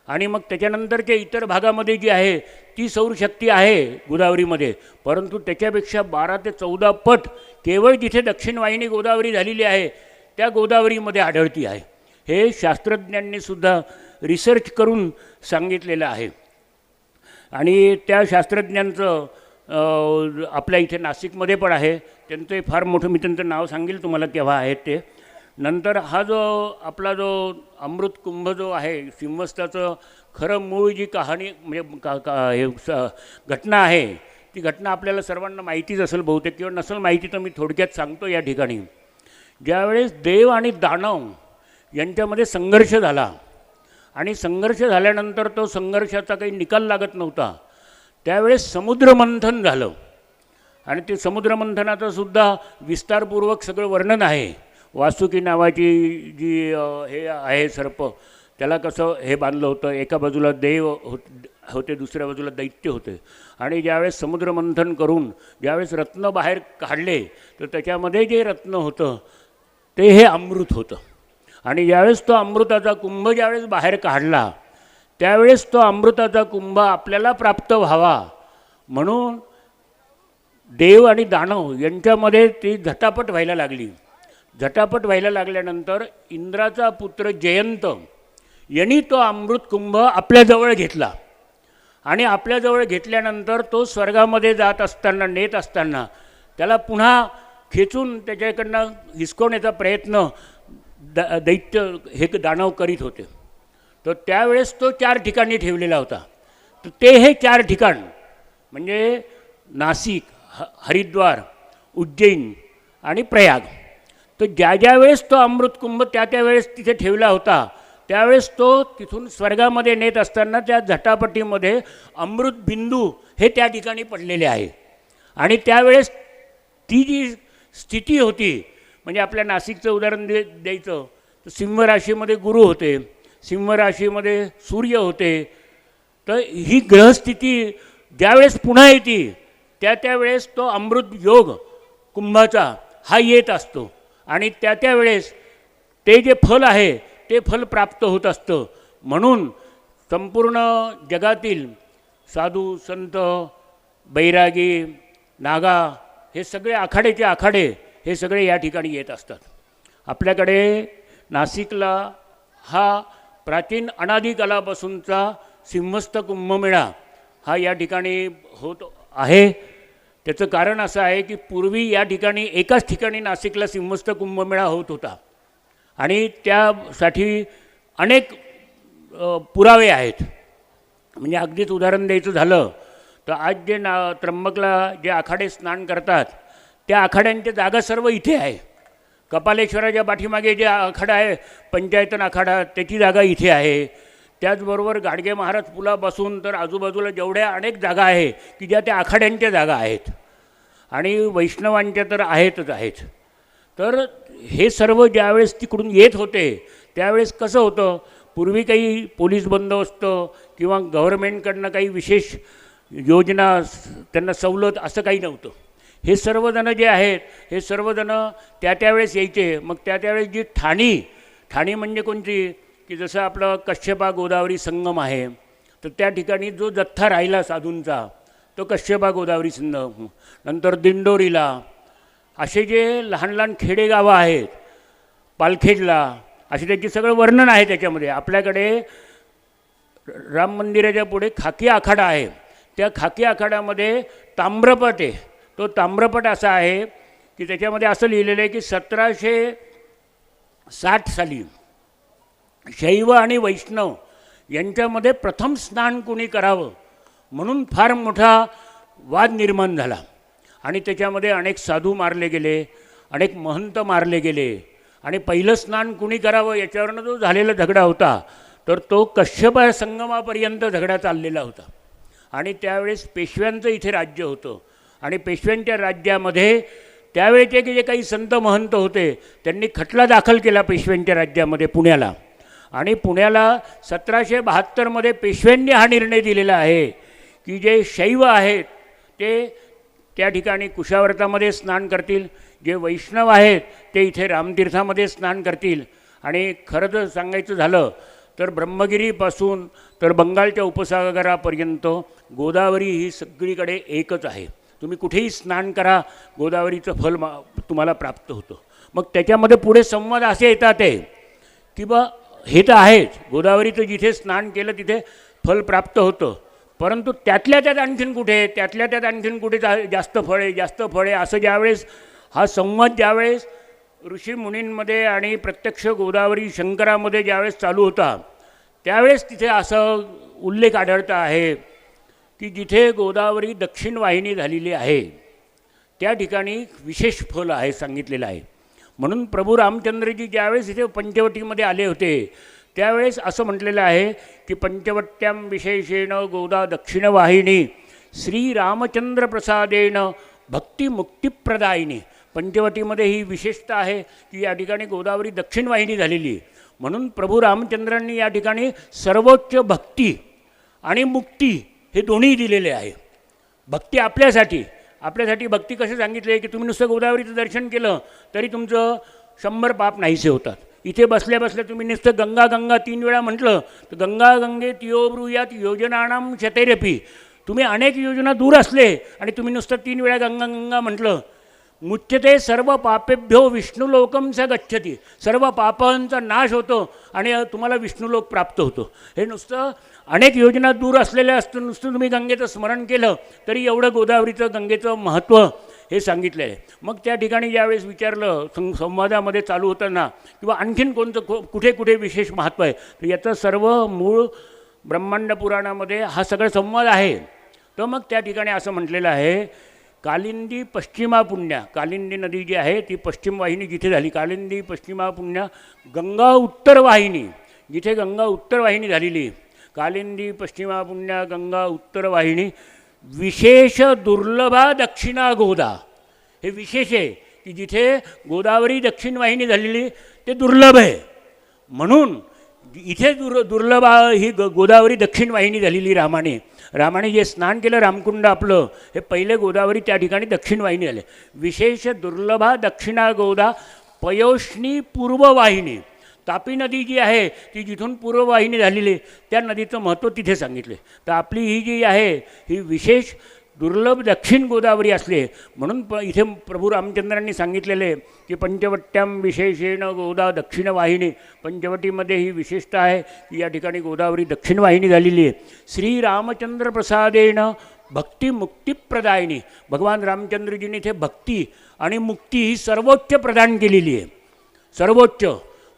आणि मग त्याच्यानंतरच्या इतर भागामध्ये जी आहे ती सौरशक्ती आहे गोदावरीमध्ये, परंतु त्याच्यापेक्षा 12 ते 14 पट केवळ जिथे दक्षिण वाहिनी गोदावरी झालेली आहे त्या गोदावरीमध्ये आढळती आहे. हे शास्त्रज्ञांनीसुद्धा रिसर्च करून सांगितलेलं आहे. आणि त्या शास्त्रज्ञांचं आपल्या इथे नाशिकमध्ये पण आहे. त्यांचं फार मोठं, मी त्यांचं नाव सांगेल तुम्हाला केव्हा आहेत ते. नंतर हा जो आपला जो अमृत कुंभ जो आहे सिंहस्थाचं खरं मूळ जी कहाणी म्हणजे घटना आहे ती घटना आपल्याला सर्वांना माहितीच असेल बहुतेक, किंवा नसेल माहिती तर मी थोडक्यात सांगतो या ठिकाणी. ज्यावेळेस देव आणि दानव यांच्यामध्ये संघर्ष झाला आणि संघर्ष झाल्यानंतर तो संघर्षाचा काही निकाल लागत नव्हता, त्यावेळेस समुद्रमंथन झालं. आणि ते समुद्रमंथनाचं सुद्धा विस्तारपूर्वक सगळं वर्णन आहे. वासुकी नावाची जी हे आहे सर्प, त्याला कसं हे बांधलं होतं, एका बाजूला देव होते, दुसऱ्या बाजूला दैत्य होते. आणि ज्यावेळेस समुद्रमंथन करून ज्यावेळेस रत्न बाहेर काढले तर त्याच्यामध्ये जे रत्न होतं ते हे अमृत होतं. आणि ज्यावेळेस तो अमृताचा कुंभ ज्यावेळेस बाहेर काढला त्यावेळेस तो अमृताचा कुंभ आपल्याला प्राप्त व्हावा म्हणून देव आणि दानव यांच्यामध्ये ती झटापट व्हायला लागली. झटापट व्हायला लागल्यानंतर इंद्राचा पुत्र जयंत यांनी तो अमृतकुंभ आपल्याजवळ घेतला आणि आपल्याजवळ घेतल्यानंतर तो स्वर्गामध्ये जात असताना नेत असताना त्याला पुन्हा खेचून त्याच्याकडनं हिसकवण्याचा प्रयत्न दैत्य हे दानव करीत होते. तर त्यावेळेस तो 4 ठिकाणी ठेवलेला होता. तर ते हे 4 ठिकाण म्हणजे नाशिक, हरिद्वार, उज्जैन आणि प्रयाग. तर ज्या वेळेस तो अमृतकुंभ त्या वेळेस तिथे ठेवला होता त्यावेळेस तो तिथून स्वर्गामध्ये नेत असताना त्या झटापटीमध्ये अमृत बिंदू हे त्या ठिकाणी पडलेले आहे. आणि त्यावेळेस ती जी स्थिती होती म्हणजे आपल्या नाशिकचं उदाहरण द्यायचं तर सिंह राशीमध्ये गुरु होते, सिंह राशीमध्ये सूर्य होते. तर ही ग्रहस्थिती ज्यावेळेस पुन्हा येते त्यावेळेस तो अमृत योग कुंभाचा हा येत असतो आणि त्यावेळेस ते जे फल आहे ते फल प्राप्त होत असतं. म्हणून संपूर्ण जगातील साधू संत, बैरागी, नागा हे सगळे आखाड्याचे आखाडे हे सगळे या ठिकाणी येत असतात. आपल्याकडे नाशिकला हा प्राचीन अनादी कालापासूनचा सिंहस्थ कुंभमेळा हा या ठिकाणी होत आहे. त्याचं कारण असं आहे की पूर्वी या ठिकाणी एकाच ठिकाणी नाशिकला सिंहस्थ कुंभमेळा होत होता आणि त्यासाठी अनेक पुरावे आहेत. म्हणजे अगदीच उदाहरण द्यायचं झालं तर आज जे त्र्यंबकला जे आखाडे स्नान करतात त्या आखाड्यांच्या जागा सर्व इथे आहे. कपालेश्वराच्या पाठीमागे जे आखाडा आहे पंचायतन आखाडा त्याची जागा इथे आहे. त्याचबरोबर गाडगे महाराज पुलापासून तर आजूबाजूला जेवढ्या अनेक जागा आहे की ज्या त्या आखाड्यांच्या जागा आहेत आणि वैष्णवांच्या तर आहेतच आहेत. तर हे सर्व ज्यावेळेस तिकडून येत होते त्यावेळेस कसं होतं, पूर्वी काही पोलीस बंदोबस्त किंवा गव्हर्मेंटकडनं काही विशेष योजना त्यांना सवलत असं काही नव्हतं. हे सर्वजण जे आहेत हे सर्वजण त्यावेळेस यायचे. मग त्यावेळेस जी ठाणी म्हणजे कोणती की जसं आपलं कश्यपा गोदावरी संगम आहे तर त्या ठिकाणी जो जथ्था राहिला साधूंचा तो कश्यपा गोदावरी संगम, नंतर दिंडोरीला असे जे लहान लहान खेडेगावं आहेत, पालखेडला, असे त्याचे सगळं वर्णन आहे त्याच्यामध्ये. आपल्याकडे राम मंदिराच्या पुढे खाकी आखाडा आहे. त्या खाकी आखाड्यामध्ये ताम्रपट आहे. तो ताम्रपट असा आहे की त्याच्यामध्ये असं लिहिलेलं आहे की 1760 साली शैव आणि वैष्णव यांच्यामध्ये प्रथम स्नान कोणी करावं म्हणून फार मोठा वाद निर्माण झाला आणि त्याच्यामध्ये अनेक साधू मारले गेले, अनेक महंत मारले गेले आणि पहिलं स्नान कुणी करावं याच्यावरनं जो झालेला झगडा होता तर तो कश्यप संगमापर्यंत झगडा चाललेला होता. आणि त्यावेळेस पेशव्यांचं इथे राज्य होतं आणि पेशव्यांच्या राज्यामध्ये त्यावेळेचे जे काही संत महंत होते त्यांनी खटला दाखल केला पेशव्यांच्या राज्यामध्ये पुण्याला. आणि पुण्याला 1772 पेशव्यांनी हा निर्णय दिलेला आहे की जे शैव आहेत ते त्या ठिकाणी कुशावर्तामध्ये स्नान करतील, जे वैष्णव आहेत ते इथे रामतीर्थामध्ये स्नान करतील. आणि खरं तर सांगायचं झालं तर ब्रह्मगिरीपासून तर बंगालच्या उपसागरापर्यंत गोदावरी ही सगळीकडे एकच आहे. तुम्ही कुठेही स्नान करा गोदावरीचं फल तुम्हाला प्राप्त होतं. मग त्याच्यामध्ये पुढे संवाद असे येतात आहे की बा हे तर आहेच, गोदावरीचं जिथे स्नान केलं तिथे फल प्राप्त होतं, परंतु त्यातल्या त्यात आणखीन कुठे जास्त फळे असं ज्यावेळेस हा संवाद ज्यावेळेस ऋषीमुनींमध्ये आणि प्रत्यक्ष गोदावरी शंकरामध्ये ज्यावेळेस चालू होता त्यावेळेस तिथे असं उल्लेख आढळता आहे की जिथे गोदावरी दक्षिण वाहिनी झालेली आहे त्या ठिकाणी विशेष फल आहे सांगितलेलं आहे. म्हणून प्रभू रामचंद्रजी ज्यावेळेस इथे पंचवटीमध्ये आले होते त्यावेळेस असं म्हटलेलं आहे की पंचवट्यां विशेषेण गोदा दक्षिण वाहिनी श्रीरामचंद्र प्रसादेन भक्तिमुक्तिप्रदायिनी. पंचवटीमध्ये ही विशेषता आहे की या ठिकाणी गोदावरी दक्षिण वाहिनी झालेली. म्हणून प्रभू रामचंद्रांनी या ठिकाणी सर्वोच्च भक्ती आणि मुक्ती हे दोन्ही दिलेले आहे. भक्ती आपल्यासाठी भक्ती कसे सांगितले की तुम्ही नुसतं गोदावरीचं दर्शन केलं तरी तुमचं 100 पाप नाहीसे होतात. इथे बसल्या बसल्या तुम्ही नुसतं गंगा गंगा 3 वेळा म्हटलं तर गंगा गंगे तियोब्रूयात योजनानाम शतैरपी. तुम्ही अनेक योजना दूर असले आणि तुम्ही नुसतं 3 वेळा गंगा गंगा म्हटलं मुच्यते सर्व पापेभ्यो विष्णुलोकम स गच्छती. सर्व पापांचा नाश होतो आणि तुम्हाला विष्णुलोक प्राप्त होतो. हे नुसतं अनेक योजना दूर असलेल्या असतं, नुसतं तुम्ही गंगेचं स्मरण केलं तरी एवढं गोदावरीचं गंगेचं महत्त्व हे सांगितलं आहे. मग त्या ठिकाणी ज्यावेळेस विचारलं संवादामध्ये चालू होताना किंवा आणखीन कोणतं कुठे कुठे विशेष महत्त्व आहे, तर याचं सर्व मूळ ब्रह्मांड पुराणामध्ये हा सगळा संवाद आहे. तर मग त्या ठिकाणी असं म्हटलेलं आहे, कालिंदी पश्चिमा पुण्या, कालिंदी नदी जी आहे ती पश्चिम वाहिनी जिथे झाली, कालिंदी पश्चिमा पुण्या गंगा उत्तर वाहिनी, जिथे गंगा उत्तर वाहिनी झालेली, कालिंदी पश्चिमा पुण्या गंगा उत्तर वाहिनी विशेष दुर्लभा दक्षिणा गोदा. हे विशेष आहे की जिथे गोदावरी दक्षिण वाहिनी झालेली ते दुर्लभ आहे. म्हणून इथे दुर्लभा ही गोदावरी दक्षिण वाहिनी झालेली रामाने जे स्नान केलं रामकुंड आपलं, हे पहिले गोदावरी त्या ठिकाणी दक्षिण वाहिनी झाले. विशेष दुर्लभा दक्षिणा गोदा पयोष्णी पूर्व वाहिनी. तापी नदी जी आहे ती जिथून पूर्व वाहिनी झालेली त्या नदीचं महत्त्व तिथे सांगितले. तर आपली ही जी आहे ही विशेष दुर्लभ दक्षिण गोदावरी असले म्हणून इथे प्रभू रामचंद्रांनी सांगितलेले की पंचवट्याम विशेषेण गोदा दक्षिण वाहिनी. पंचवटीमध्ये ही विशेषता आहे की या ठिकाणी गोदावरी दक्षिण वाहिनी झालेली आहे. श्रीरामचंद्र प्रसादेन भक्ती मुक्तिप्रदायिनी. भगवान रामचंद्रजींनी इथे भक्ती आणि मुक्ती ही सर्वोच्च प्रदान केलेली आहे. सर्वोच्च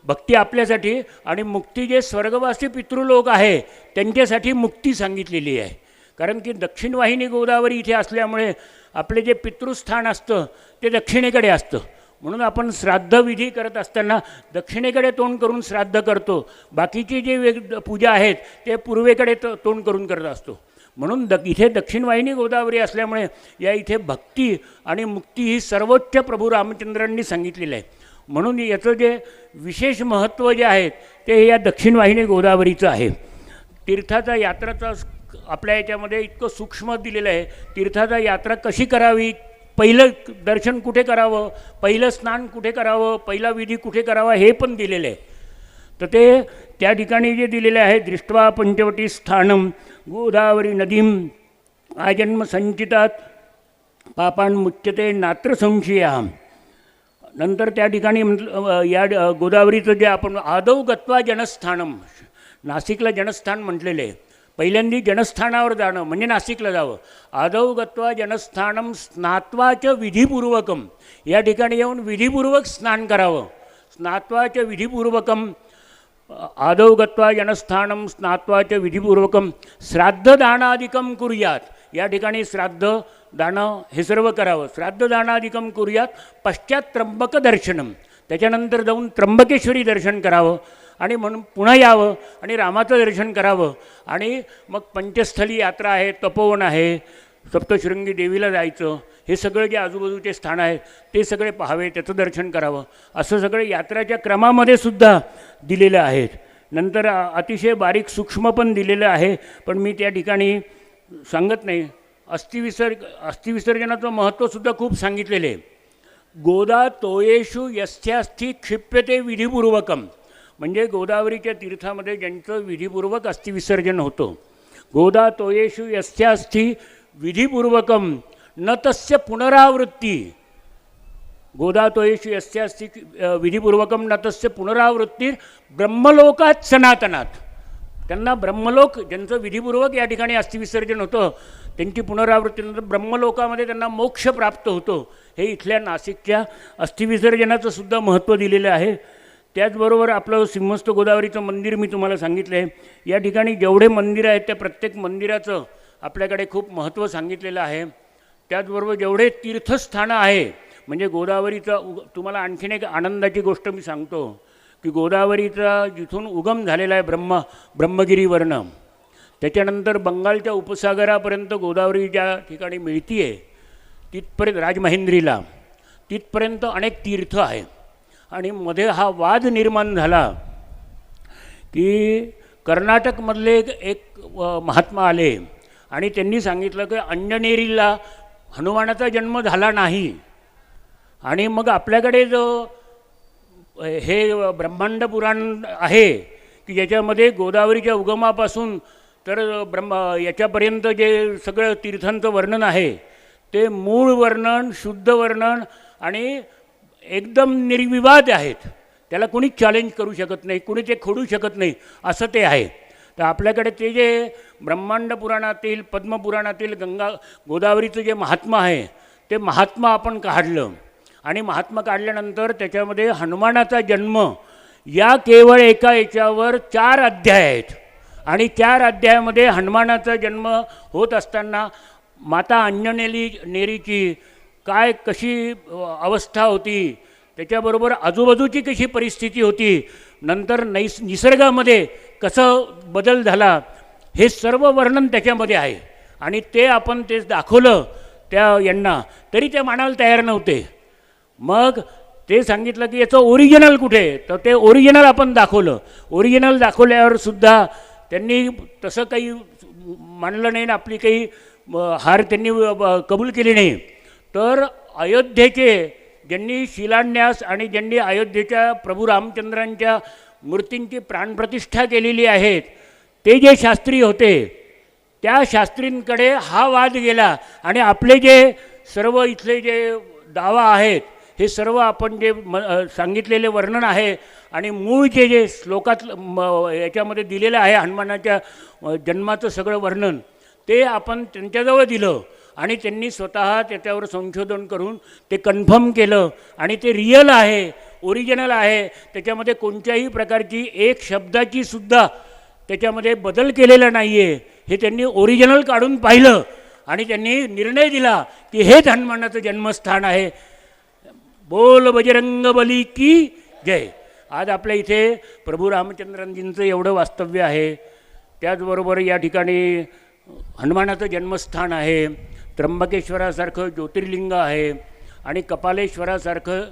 भक्ती आपल्यासाठी आणि मुक्ती जे स्वर्गवासी पितृलोक आहे त्यांच्यासाठी मुक्ती सांगितलेली आहे. कारण की दक्षिण वाहिनी गोदावरी इथे असल्यामुळे आपले जे पितृस्थान असतं ते दक्षिणेकडे असतं. म्हणून आपण श्राद्धविधी करत असताना दक्षिणेकडे तोंड करून श्राद्ध करतो. बाकीची जे पूजा आहेत ते पूर्वेकडे तोंड करून करत असतो. म्हणून इथे दक्षिण वाहिनी गोदावरी असल्यामुळे या इथे भक्ती आणि मुक्ती ही सर्वोच्च प्रभू रामचंद्रांनी सांगितलेलं आहे. म्हणून याचं जे विशेष महत्त्व जे आहे ते या दक्षिण वाहिनी गोदावरीचं आहे. तीर्थाचा यात्राचा आपल्या याच्यामध्ये इतकं सूक्ष्म दिलेलं आहे. तीर्थाचा यात्रा कशी करावी, पहिलं दर्शन कुठे करावं, पहिलं स्नान कुठे करावं, पहिला विधी कुठे करावा हे पण दिलेलं आहे. तर ते त्या ठिकाणी जे दिलेले आहे दृष्ट्वा पंचवटी स्थानम गोदावरी नदीम आजन्म संचितात पापान मुच्यते नात्र संशया. नंतर त्या ठिकाणी या गोदावरीचं जे आपण आदौ गत्वा जनस्थानम, नाशिकला जनस्थान म्हटलेलं आहे. पहिल्यांदी जनस्थानावर जाणं म्हणजे नाशिकला जावं. आदौ गत्वा जनस्थानम स्नात्वाच विधिपूर्वकम. या ठिकाणी येऊन विधिपूर्वक स्नान करावं. स्नात्वाच विधिपूर्वकम आदौ गत्वा जनस्थानम स्नात्वाच विधिपूर्वकम श्राद्धदानादिकम कुर्यात. या ठिकाणी श्राद्ध दानं हे सर्व करावं. श्राद्धदानादिकम कुर्यात पश्चात त्र्यंबक दर्शनम. त्याच्यानंतर जाऊन त्र्यंबकेश्वरी दर्शन करावं आणि म्हणून पुन्हा यावं आणि रामाचं दर्शन करावं. आणि मग पंचस्थली यात्रा आहे, तपोवन आहे, सप्तशृंगी देवीला जायचं, हे सगळे जे आजूबाजूचे स्थान आहेत ते सगळे पाहावे, त्याचं दर्शन करावं. असं सगळे यात्राच्या क्रमामध्ये सुद्धा दिलेलं आहेत. नंतर अतिशय बारीक सूक्ष्म पण दिलेलं आहे, पण मी त्या ठिकाणी सांगत नाही. अस्थिविसर्जनाचं महत्त्वसुद्धा खूप सांगितलेलं आहे. गोदा तोयेषु यस्यास्थी क्षिप्यते विधिपूर्वकम. म्हणजे गोदावरीच्या तीर्थामध्ये ज्यांचं विधिपूर्वक अस्थिविसर्जन होतं. गोदा तोयेषु यस्यास्थी विधिपूर्वकम न तस्य पुनरावृत्ती. गोदा तोयेषु यस्यास्थी विधिपूर्वकम न तस्य पुनरावृत्ती ब्रह्मलोकात सनातनात. त्यांना ब्रह्मलोक ज्यांचं विधिपूर्वक या ठिकाणी अस्थिविसर्जन होतं त्यांची पुनरावृत्तीनंतर ब्रह्मलोकामध्ये त्यांना मोक्ष प्राप्त होतो. हे इथल्या नाशिकच्या अस्थिविसर्जनाचं सुद्धा महत्त्व दिलेलं आहे. त्याचबरोबर आपलं सिंहस्थ गोदावरीचं मंदिर मी तुम्हाला सांगितलं आहे. या ठिकाणी जेवढे मंदिरं आहेत त्या प्रत्येक मंदिराचं आपल्याकडे खूप महत्त्व सांगितलेलं आहे. त्याचबरोबर जेवढे तीर्थस्थानं आहे म्हणजे गोदावरीचं तुम्हाला आणखीन एक आनंदाची गोष्ट मी सांगतो की गोदावरीचा जिथून उगम झालेला आहे ब्रह्मगिरीवरनं, त्याच्यानंतर बंगालच्या उपसागरापर्यंत गोदावरी ज्या ठिकाणी मिळती आहे तिथपर्यंत राजमहेंद्रीला तिथपर्यंत अनेक तीर्थ आहे. आणि मध्ये हा वाद निर्माण झाला की कर्नाटकमधले एक महात्मा आले आणि त्यांनी सांगितलं की अंजनेरीला हनुमानाचा जन्म झाला नाही. आणि मग आपल्याकडे जो हे ब्रह्मांड पुराण आहे की ज्याच्यामध्ये गोदावरीच्या उगमापासून तर याच्यापर्यंत जे सगळं तीर्थांचं वर्णन आहे ते मूळ वर्णन, शुद्ध वर्णन आणि एकदम निर्विवाद आहेत. त्याला कुणीच चॅलेंज करू शकत नाही, कुणी ते खोडू शकत नाही, असं ते आहे. तर आपल्याकडे ते जे ब्रह्मांड पुराणातील, पद्मपुराणातील गोदावरीचं जे महात्मा आहे ते महात्मा आपण काढलं. आणि महात्मा काढल्यानंतर त्याच्यामध्ये हनुमानाचा जन्म या केवळ एका याच्यावर 4 अध्याय आहेत. आणि 4 अध्यायामध्ये हनुमानाचा जन्म होत असताना माता अंजनेरीची काय कशी अवस्था होती, त्याच्याबरोबर आजूबाजूची कशी परिस्थिती होती, नंतर निसर्गामध्ये कसं बदल झाला, हे सर्व वर्णन त्याच्यामध्ये आहे. आणि ते आपण ते दाखवलं त्या यांना, तरी ते मानायला तयार नव्हते. मग ते सांगितलं की याचं ओरिजिनल कुठे, तर ते ओरिजिनल आपण दाखवलं. ओरिजिनल दाखवल्यावर सुद्धा त्यांनी तसं काही मानलं नाही, आपली काही हार त्यांनी कबूल केली नाही. तर अयोध्येचे ज्यांनी शिलान्यास आणि ज्यांनी अयोध्येच्या प्रभू रामचंद्रांच्या मूर्तींची प्राणप्रतिष्ठा केलेली आहेत, ते जे शास्त्री होते त्या शास्त्रींकडे हा वाद गेला. आणि आपले जे सर्व इथले जे दावा आहेत हे सर्व आपण जे सांगितलेले वर्णन आहे आणि मूळ जे श्लोकात याच्यामध्ये दिलेलं आहे हनुमानाच्या जन्माचं सगळं वर्णन, ते आपण त्यांच्याजवळ दिलं. आणि त्यांनी स्वतः त्याच्यावर संशोधन करून ते कन्फर्म केलं. आणि ते रिअल आहे, ओरिजिनल आहे. त्याच्यामध्ये कोणत्याही प्रकारची एक शब्दाची सुद्धा त्याच्यामध्ये बदल केलेला नाही आहे. हे त्यांनी ओरिजिनल काढून पाहिलं आणि त्यांनी निर्णय दिला की हेच हनुमानाचं जन्मस्थान आहे. बोल बजरंग बली की जय. आज आपल्या इथे प्रभू रामचंद्रांजींचं एवढं वास्तव्य आहे. त्याचबरोबर या ठिकाणी हनुमानाचं जन्मस्थान आहे, त्र्यंबकेश्वरासारखं ज्योतिर्लिंग आहे आणि कपालेश्वरासारखं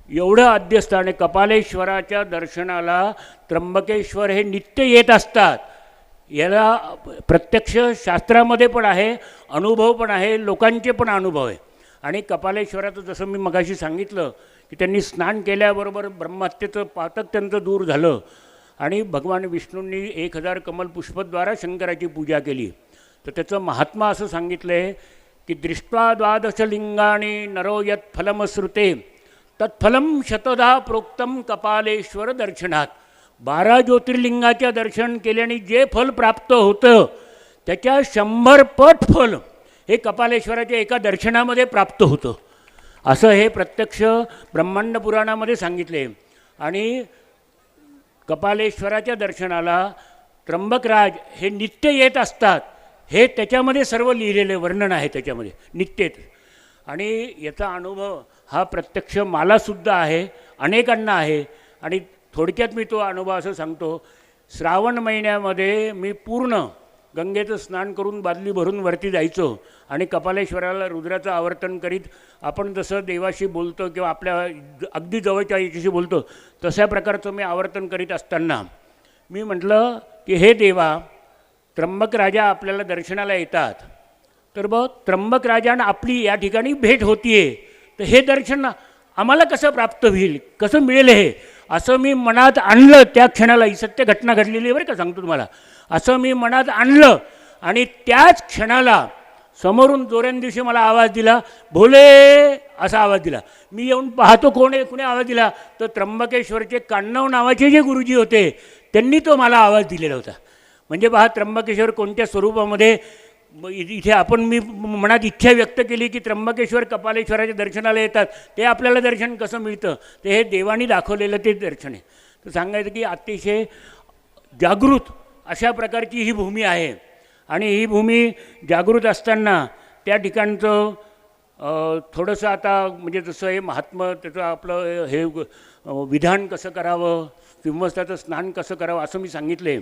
एवढं आद्यस्थान आहे. कपालेश्वराच्या दर्शनाला त्र्यंबकेश्वर हे नित्य येत असतात. याला प्रत्यक्ष शास्त्रामध्ये पण आहे, अनुभव पण आहे, लोकांचे पण अनुभव आहे. आणि कपालेश्वराचं जसं मी मगाशी सांगितलं की त्यांनी स्नान केल्याबरोबर ब्रह्महत्येचं पातक त्यांचं दूर झालं आणि भगवान विष्णूंनी 1000 कमल पुष्पद्वारा शंकराची पूजा केली. तर त्याचं महात्मा असं सांगितलं आहे की दृष्ट्वा द्वादशलिंगाणी नरो यत् फलमश्रुते तत्फलम शतदा प्रोक्तम कपालेश्वर दर्शनात. 12 ज्योतिर्लिंगाच्या दर्शन केल्याने जे फल प्राप्त होतं त्याच्या 100 पट फल हे कपालेश्वराच्या एका दर्शनामध्ये प्राप्त होतं, असं हे प्रत्यक्ष ब्रह्मांड पुराणामध्ये सांगितले. आणि कपालेश्वराच्या दर्शनाला त्र्यंबकराज हे नित्य येत असतात, हे त्याच्यामध्ये सर्व लिहिलेले वर्णन आहे त्याच्यामध्ये नित्यच. आणि याचा अनुभव हा प्रत्यक्ष मलासुद्धा आहे, अनेकांना आहे. आणि थोडक्यात मी तो अनुभव असं सांगतो. श्रावण महिन्यामध्ये मी पूर्ण गंगेचं स्नान करून बादली भरून वरती जायचो आणि कपालेश्वराला रुद्राचं आवर्तन करीत आपण जसं देवाशी बोलतो किंवा आपल्या अगदी जवळच्या याच्याशी बोलतो तशा प्रकारचं मी आवर्तन करीत असताना मी म्हटलं की हे देवा, त्र्यंबक राजा आपल्याला दर्शनाला येतात, तर बघ त्र्यंबक राजांना आपली या ठिकाणी भेट होतीये, तर हे दर्शन आम्हाला कसं प्राप्त होईल, कसं मिळेल हे, असं मी मनात आणलं. त्या क्षणाला ही सत्य घटना घडलेली आहे बरं का, सांगतो तुम्हाला. असं मी मनात आणलं आणि त्याच क्षणाला समोरून जोऱ्यान दिवशी मला आवाज दिला, भोले असा आवाज दिला. मी येऊन पाहतो कोण आहे, कुणी आवाज दिला, तर त्र्यंबकेश्वरचे काण्णव नावाचे जे गुरुजी होते त्यांनी तो मला आवाज दिलेला होता. म्हणजे पहा त्र्यंबकेश्वर कोणत्या स्वरूपामध्ये. इथे आपण मी मनात इच्छा व्यक्त केली की त्र्यंबकेश्वर कपालेश्वराच्या दर्शनाला येतात, ते आपल्याला दर्शन कसं मिळतं, ते हे देवानी दाखवलेलं ते दर्शन आहे. तर सांगायचं की अतिशय जागृत अशा प्रकारची ही भूमी आहे. आणि ही भूमी जागृत असताना त्या ठिकाणचं थोडंसं आता म्हणजे जसं हे महात्मा त्याचं आपलं हे विधान कसं करावं, सिंहस्थाचं स्नान कसं करावं असं मी सांगितले.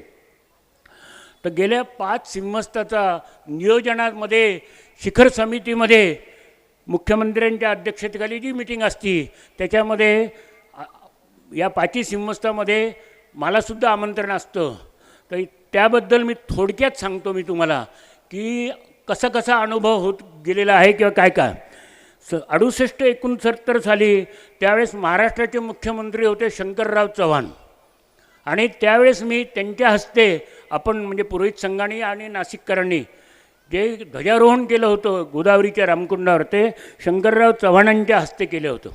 तर गेल्या 5 सिंहस्थाचा नियोजनामध्ये शिखर समितीमध्ये मुख्यमंत्र्यांच्या अध्यक्षतेखाली जी मीटिंग असती त्याच्यामध्ये या 5 सिंहस्थामध्ये मलासुद्धा आमंत्रण असतं. तर त्याबद्दल मी थोडक्यात सांगतो मी तुम्हाला की कसा कसा अनुभव होत गेलेला आहे किंवा काय काय. 68-69 साली त्यावेळेस महाराष्ट्राचे मुख्यमंत्री होते शंकरराव चव्हाण. आणि त्यावेळेस मी त्यांच्या हस्ते आपण म्हणजे पुरोहित संघाने आणि नाशिककरांनी जे ध्वजारोहण केलं होतं गोदावरीच्या रामकुंडावर ते शंकरराव चव्हाणांच्या हस्ते केलं होतं.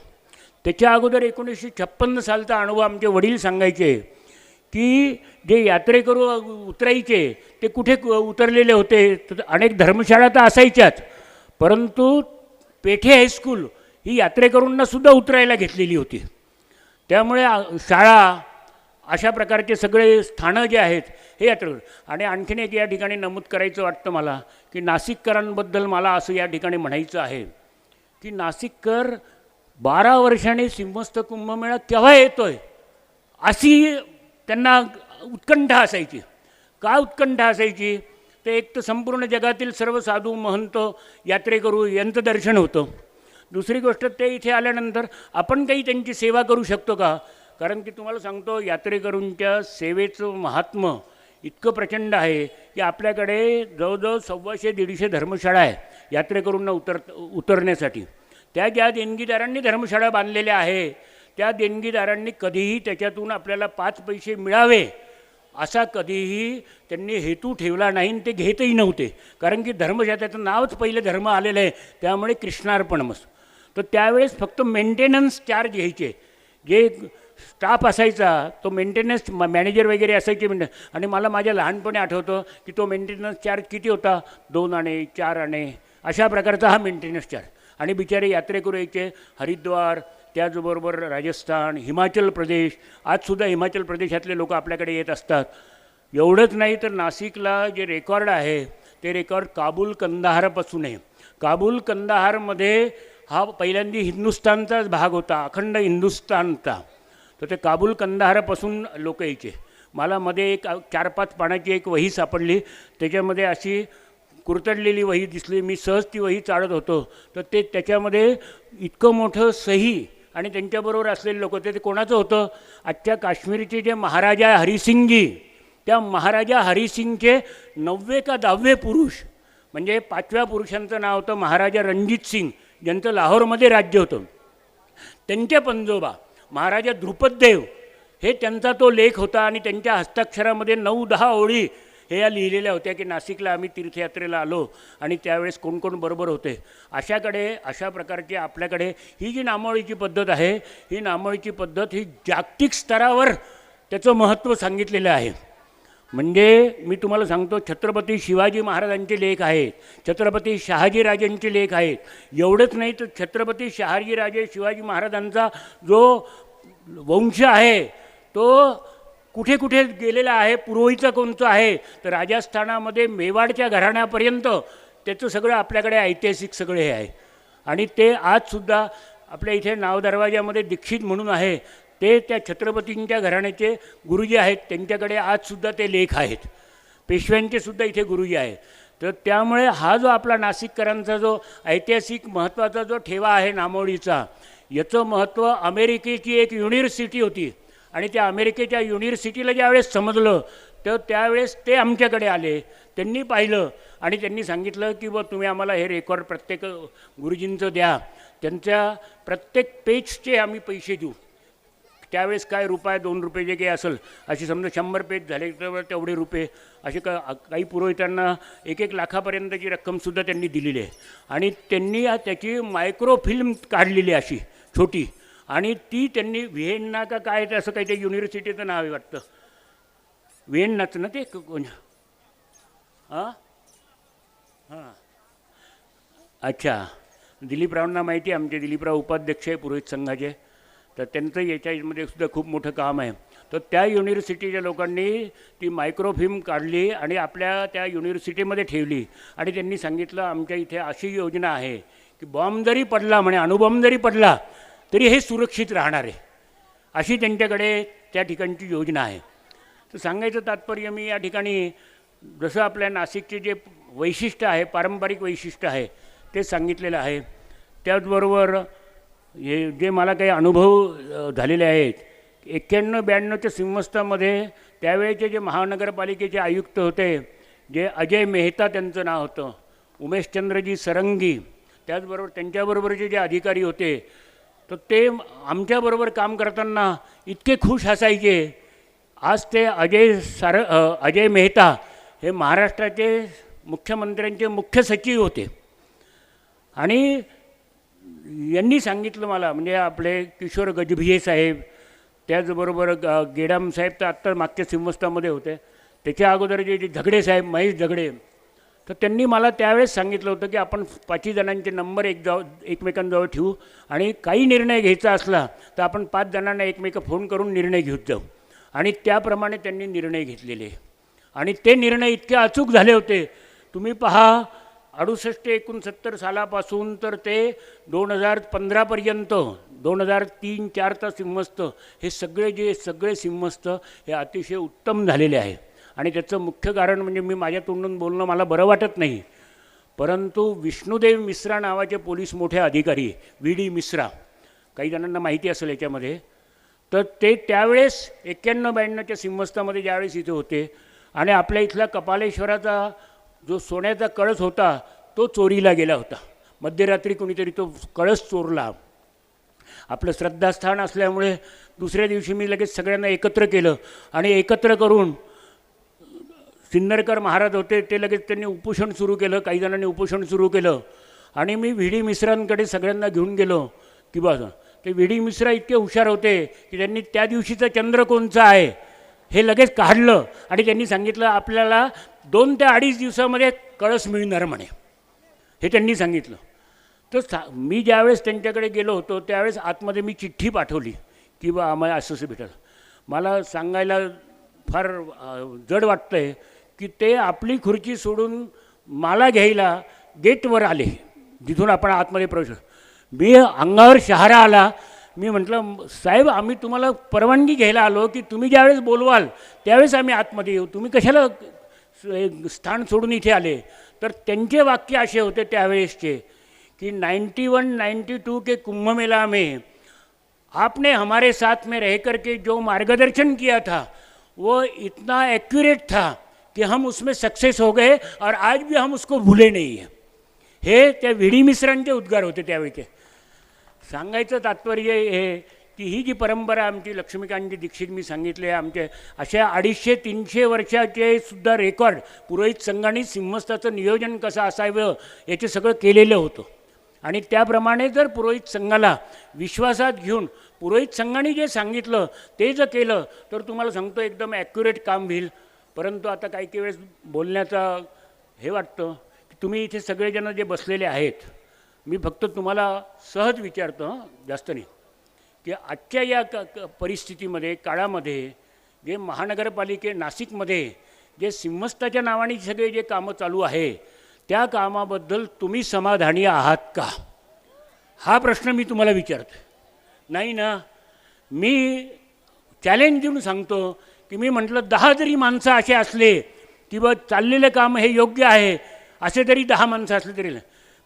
त्याच्या अगोदर 1956 सालचा अनुभव आमचे वडील सांगायचे की जे यात्रेकरू उतरायचे ते कुठे उतरलेले होते, तर अनेक धर्मशाळा तर असायच्याच, परंतु पेठे हायस्कूल ही यात्रेकरूंनासुद्धा उतरायला घेतलेली होती. त्यामुळे शाळा अशा प्रकारचे सगळे स्थानं जे आहेत हे यात्रेकरू. आणि आणखीन एक या ठिकाणी नमूद करायचं वाटतं मला की नाशिककरांबद्दल मला असं या ठिकाणी म्हणायचं आहे की नाशिककर 12 वर्षांनी सिंहस्थ कुंभमेळा केव्हा येतोय अशी त्यांना उत्कंठा असायची. का उत्कंठा असायची? ते एक तर संपूर्ण जगातील सर्व साधू महंत यात्रेकरू यांचं दर्शन होतं. दुसरी गोष्ट, ते इथे आल्यानंतर आपण काही त्यांची सेवा करू शकतो का? कारण की तुम्हाला सांगतो, यात्रेकरूंच्या सेवेचं महात्म्य इतकं प्रचंड आहे की आपल्याकडे जवळजवळ 125-150 धर्मशाळा आहे यात्रेकरूंना उतरण्यासाठी. त्या ज्या देणगीदारांनी धर्मशाळा बांधलेल्या आहे त्या देणगीदारांनी कधीही त्याच्यातून आपल्याला 5 पैसे मिळावे असा कधीही त्यांनी हेतू ठेवला नाही आणि ते घेतही नव्हते. कारण की धर्मशाळेचं नावच पहिलं धर्म आलेलं आहे, त्यामुळे कृष्णार्पणमस. तर त्यावेळेस फक्त मेंटेनन्स चार्ज घ्यायचे. जे स्टाफ असायचा तो मेंटेनन्स मॅनेजर वगैरे असायचे आणि मला माझ्या लहानपणी आठवतं की तो मेंटेनन्स चार्ज किती होता, 2 आणे 4 आणे अशा प्रकारचा हा मेंटेनन्स चार्ज. आणि बिचारे यात्रेकरू यायचे हरिद्वार, त्याचबरोबर राजस्थान, हिमाचल प्रदेश. आजसुद्धा हिमाचल प्रदेशातले लोक आपल्याकडे येत असतात. एवढंच नाही तर नाशिकला जे रेकॉर्ड आहे ते रेकॉर्ड काबूल कंदाहारपासून आहे. काबूल कंदाहारमध्ये हा पहिल्यांदा हिंदुस्थानचाच भाग होता, अखंड हिंदुस्थानचा. तर ते काबूल कंदाहारपासून लोक यायचे. मला मध्ये एक 4-5 पानाची एक वही सापडली, त्याच्यामध्ये अशी कुरतडलेली वही दिसली. मी सहज ती वही चाळत होतो तर ते त्याच्यामध्ये इतकं मोठं सही आणि त्यांच्याबरोबर असलेले लोक होते. ते कोणाचं होतं? आजच्या काश्मीरचे जे महाराजा हरिसिंगजी, त्या महाराजा हरिसिंगचे 9वे का 10वे पुरुष, म्हणजे 5व्या पुरुषांचं नाव होतं महाराजा रणजित सिंग, ज्यांचं लाहोरमध्ये राज्य होतं. त्यांचे पंजोबा महाराजा द्रुपददेव हे त्यांचा तो लेख होता आणि त्यांच्या हस्ताक्षरामध्ये 9-10 ओळी हे या लिहिलेल्या होत्या की नाशिकला आम्ही तीर्थयात्रेला आलो आणि त्यावेळेस कोण कोण बरोबर होते. अशा प्रकारची आपल्याकडे ही जी नामोळीची पद्धत आहे, ही नामोळीची पद्धत ही जागतिक स्तरावर त्याचं महत्त्व सांगितलेलं आहे. म्हणजे मी तुम्हाला सांगतो, छत्रपती शिवाजी महाराजांचे लेख आहेत, छत्रपती शहाजीराजांचे लेख आहेत. एवढंच नाही तर छत्रपती शहाजीराजे शिवाजी महाराजांचा जो वंश आहे तो कुठे कुठे गेलेला आहे, पुरोहितचं कोणतं आहे, तर राजस्थानामध्ये मेवाडच्या घराण्यापर्यंत त्याचं सगळं आपल्याकडे ऐतिहासिक सगळे हे आहे. आणि ते आजसुद्धा आपल्या इथे नाव दरवाजामध्ये दीक्षित म्हणून आहे, ते त्या छत्रपतींच्या घराण्याचे गुरुजी आहेत, त्यांच्याकडे आजसुद्धा ते लेख आहेत. पेशव्यांचे सुद्धा इथे गुरुजी आहेत. तर त्यामुळे हा जो आपला नाशिककरांचा जो ऐतिहासिक महत्त्वाचा जो ठेवा आहे नामोळीचा, याचं महत्त्व अमेरिकेची एक युनिव्हर्सिटी होती आणि त्या अमेरिकेच्या युनिव्हर्सिटीला ज्यावेळेस समजलं तर त्यावेळेस ते आमच्याकडे आले. त्यांनी पाहिलं आणि त्यांनी सांगितलं की बा तुम्ही आम्हाला हे रेकॉर्ड प्रत्येक गुरुजींचं द्या, त्यांच्या प्रत्येक पेजचे आम्ही पैसे देऊ. त्यावेळेस काय ₹2 जे काही असेल, अशी समजा 100 पेज झाले तर तेवढे रुपये, असे काही पुरोहितांना 1-1 लाखापर्यंतची रक्कमसुद्धा त्यांनी दिलेली आहे. आणि त्यांनी त्याची मायक्रोफिल्म काढलेली अशी छोटी, आणि ती त्यांनी व्हिएन्ना का काय ते असं काही ते युनिव्हर्सिटीचं नाव आहे वाटतं, व्हिएन्नाचं ना ते कोण, हां हां अच्छा, दिलीपरावांना माहिती आहे, आमचे दिलीपराव उपाध्यक्ष आहे पुरोहित संघाचे, तर त्यांचं याच्यामध्ये सुद्धा खूप मोठं काम आहे. तर त्या युनिव्हर्सिटीच्या लोकांनी ती मायक्रोफिल्म काढली आणि आपल्या त्या युनिव्हर्सिटीमध्ये ठेवली आणि त्यांनी सांगितलं आमच्या इथे अशी योजना आहे की बॉम्ब जरी पडला, म्हणे अणुबॉम्ब जरी पडला तरी हे सुरक्षित राहणार आहे, अशी त्यांच्याकडे त्या ठिकाणची योजना आहे. तर सांगायचं तात्पर्य मी या ठिकाणी जसं आपल्या नाशिकचे जे वैशिष्ट्य आहे, पारंपरिक वैशिष्ट्य आहे ते सांगितलेलं आहे. त्याचबरोबर हे जे मला काही अनुभव झालेले आहेत, 91-92च्या सिंहस्थामध्ये त्यावेळेचे जे महानगरपालिकेचे आयुक्त होते, जे अजय मेहता त्यांचं नाव होतं, उमेशचंद्रजी सरंगी, त्याचबरोबर त्यांच्याबरोबरचे जे अधिकारी होते, तर ते आमच्याबरोबर काम करताना इतके खुश असायचे. आज ते अजय मेहता हे महाराष्ट्राचे मुख्यमंत्र्यांचे मुख्य सचिव होते आणि यांनी सांगितलं मला, म्हणजे आपले किशोर गजभिये साहेब, त्याचबरोबर गेडाम साहेब तर आत्ता मागच्या सिंहस्थामध्ये होते, त्याच्या अगोदर जे झगडे साहेब, महेश झगडे, तर त्यांनी मला त्यावेळेस सांगितलं होतं की आपण 5 जणांचे नंबर एकमेकांजवळ ठेवू आणि काही निर्णय घ्यायचा असला तर आपण 5 जणांना एकमेक फोन करून निर्णय घेत जाऊ. आणि त्याप्रमाणे त्यांनी निर्णय घेतलेले आणि ते निर्णय इतके अचूक झाले होते. तुम्ही पहा 68-69 सालापासून तर ते 2015पर्यंत 2003-04चा सिंहस्थ, हे सगळे सिंहस्थ हे अतिशय उत्तम झालेले आहे. आणि त्याचं मुख्य कारण म्हणजे मी माझ्या तोंडून बोलणं मला बरं वाटत नाही, परंतु विष्णुदेव मिश्रा नावाचे पोलीस मोठे अधिकारी, VD मिश्रा, काही जणांना माहिती असेल याच्यामध्ये, तर ते त्यावेळेस 91-92च्या सिंहस्थामध्ये ज्यावेळेस इथे होते आणि आपल्या इथला कपालेश्वराचा जो सोन्याचा कळस होता तो चोरीला गेला होता. मध्यरात्री कोणीतरी तो कळस चोरला. आपलं श्रद्धास्थान असल्यामुळे दुसऱ्या दिवशी मी लगेच सगळ्यांना एकत्र केलं आणि एकत्र करून सिन्नरकर महाराज होते, ते लगेच त्यांनी उपोषण सुरू केलं, काही जणांनी उपोषण सुरू केलं आणि मी VD मिश्रांकडे सगळ्यांना घेऊन गेलो की बस. ते VD मिश्रा इतके हुशार होते की त्यांनी त्या दिवशीचा चंद्र कोणचा आहे हे लगेच काढलं आणि त्यांनी सांगितलं आपल्याला 2 ते 2.5 दिवसामध्ये कळस मिळणार म्हणे, हे त्यांनी सांगितलं. तर मी ज्यावेळेस त्यांच्याकडे गेलो होतो त्यावेळेस आतमध्ये मी चिठ्ठी पाठवली की बा आम्हाला असं भेटलं. मला सांगायला फार जड वाटतं आहे की ते आपली खुर्ची सोडून मला घ्यायला गेटवर आले, जिथून आपण आतमध्ये प्रवेश. मी अंगावर शहारा आला. मी म्हटलं साहेब आम्ही तुम्हाला परवानगी घ्यायला आलो की तुम्ही ज्यावेळेस बोलवाल त्यावेळेस आम्ही आतमध्ये येऊ, तुम्ही कशाला स्थान सोडून इथे आले. तर त्यांचे वाक्य असे होते त्यावेळेसचे कि 91-92 के कुंभ मेला में आपने हमारे साथ में रह कर के जो मार्गदर्शन किया था वो इतना एक्यूरेट था कि हम उसमें सक्सेस हो गए और आज भी हम उसको भूले नहीं हैं. हे त्या VD मिश्रांचे उद्गार होते त्यावेळी. सांगायचं तात्पर्य हे की ही जी परंपरा आमची लक्ष्मीकांतजी दीक्षित मी सांगितले, आमचे अशा 250-300 वर्षाचे सुद्धा रेकॉर्ड पुरोहित संघाने सिंहस्थाचं नियोजन कसं असावं याचे सगळं केलेलं होतं. आणि त्याप्रमाणे जर पुरोहित संघाला विश्वासात घेऊन पुरोहित संघाने जे सांगितलं ते जर केलं तर तुम्हाला सांगतो एकदम ॲक्युरेट काम होईल. परंतु आता काही काही वेळेस बोलण्याचा हे वाटतं की तुम्ही इथे सगळेजण जे बसलेले आहेत, मी फक्त तुम्हाला सहज विचारतो, जास्त नाही, की आजच्या या परिस्थितीमध्ये काळामध्ये जे महानगरपालिके नाशिकमध्ये जे सिंहस्थाच्या नावाने सगळे जे कामं चालू आहे त्या कामाबद्दल तुम्ही समाधानी आहात का, हा प्रश्न मी तुम्हाला विचारतो. नाही ना. मी चॅलेंज देऊन सांगतो की मी म्हटलं 10 जरी माणसं असे असले की बा चाललेलं काम हे योग्य आहे, असे तरी 10 माणसं असले तरी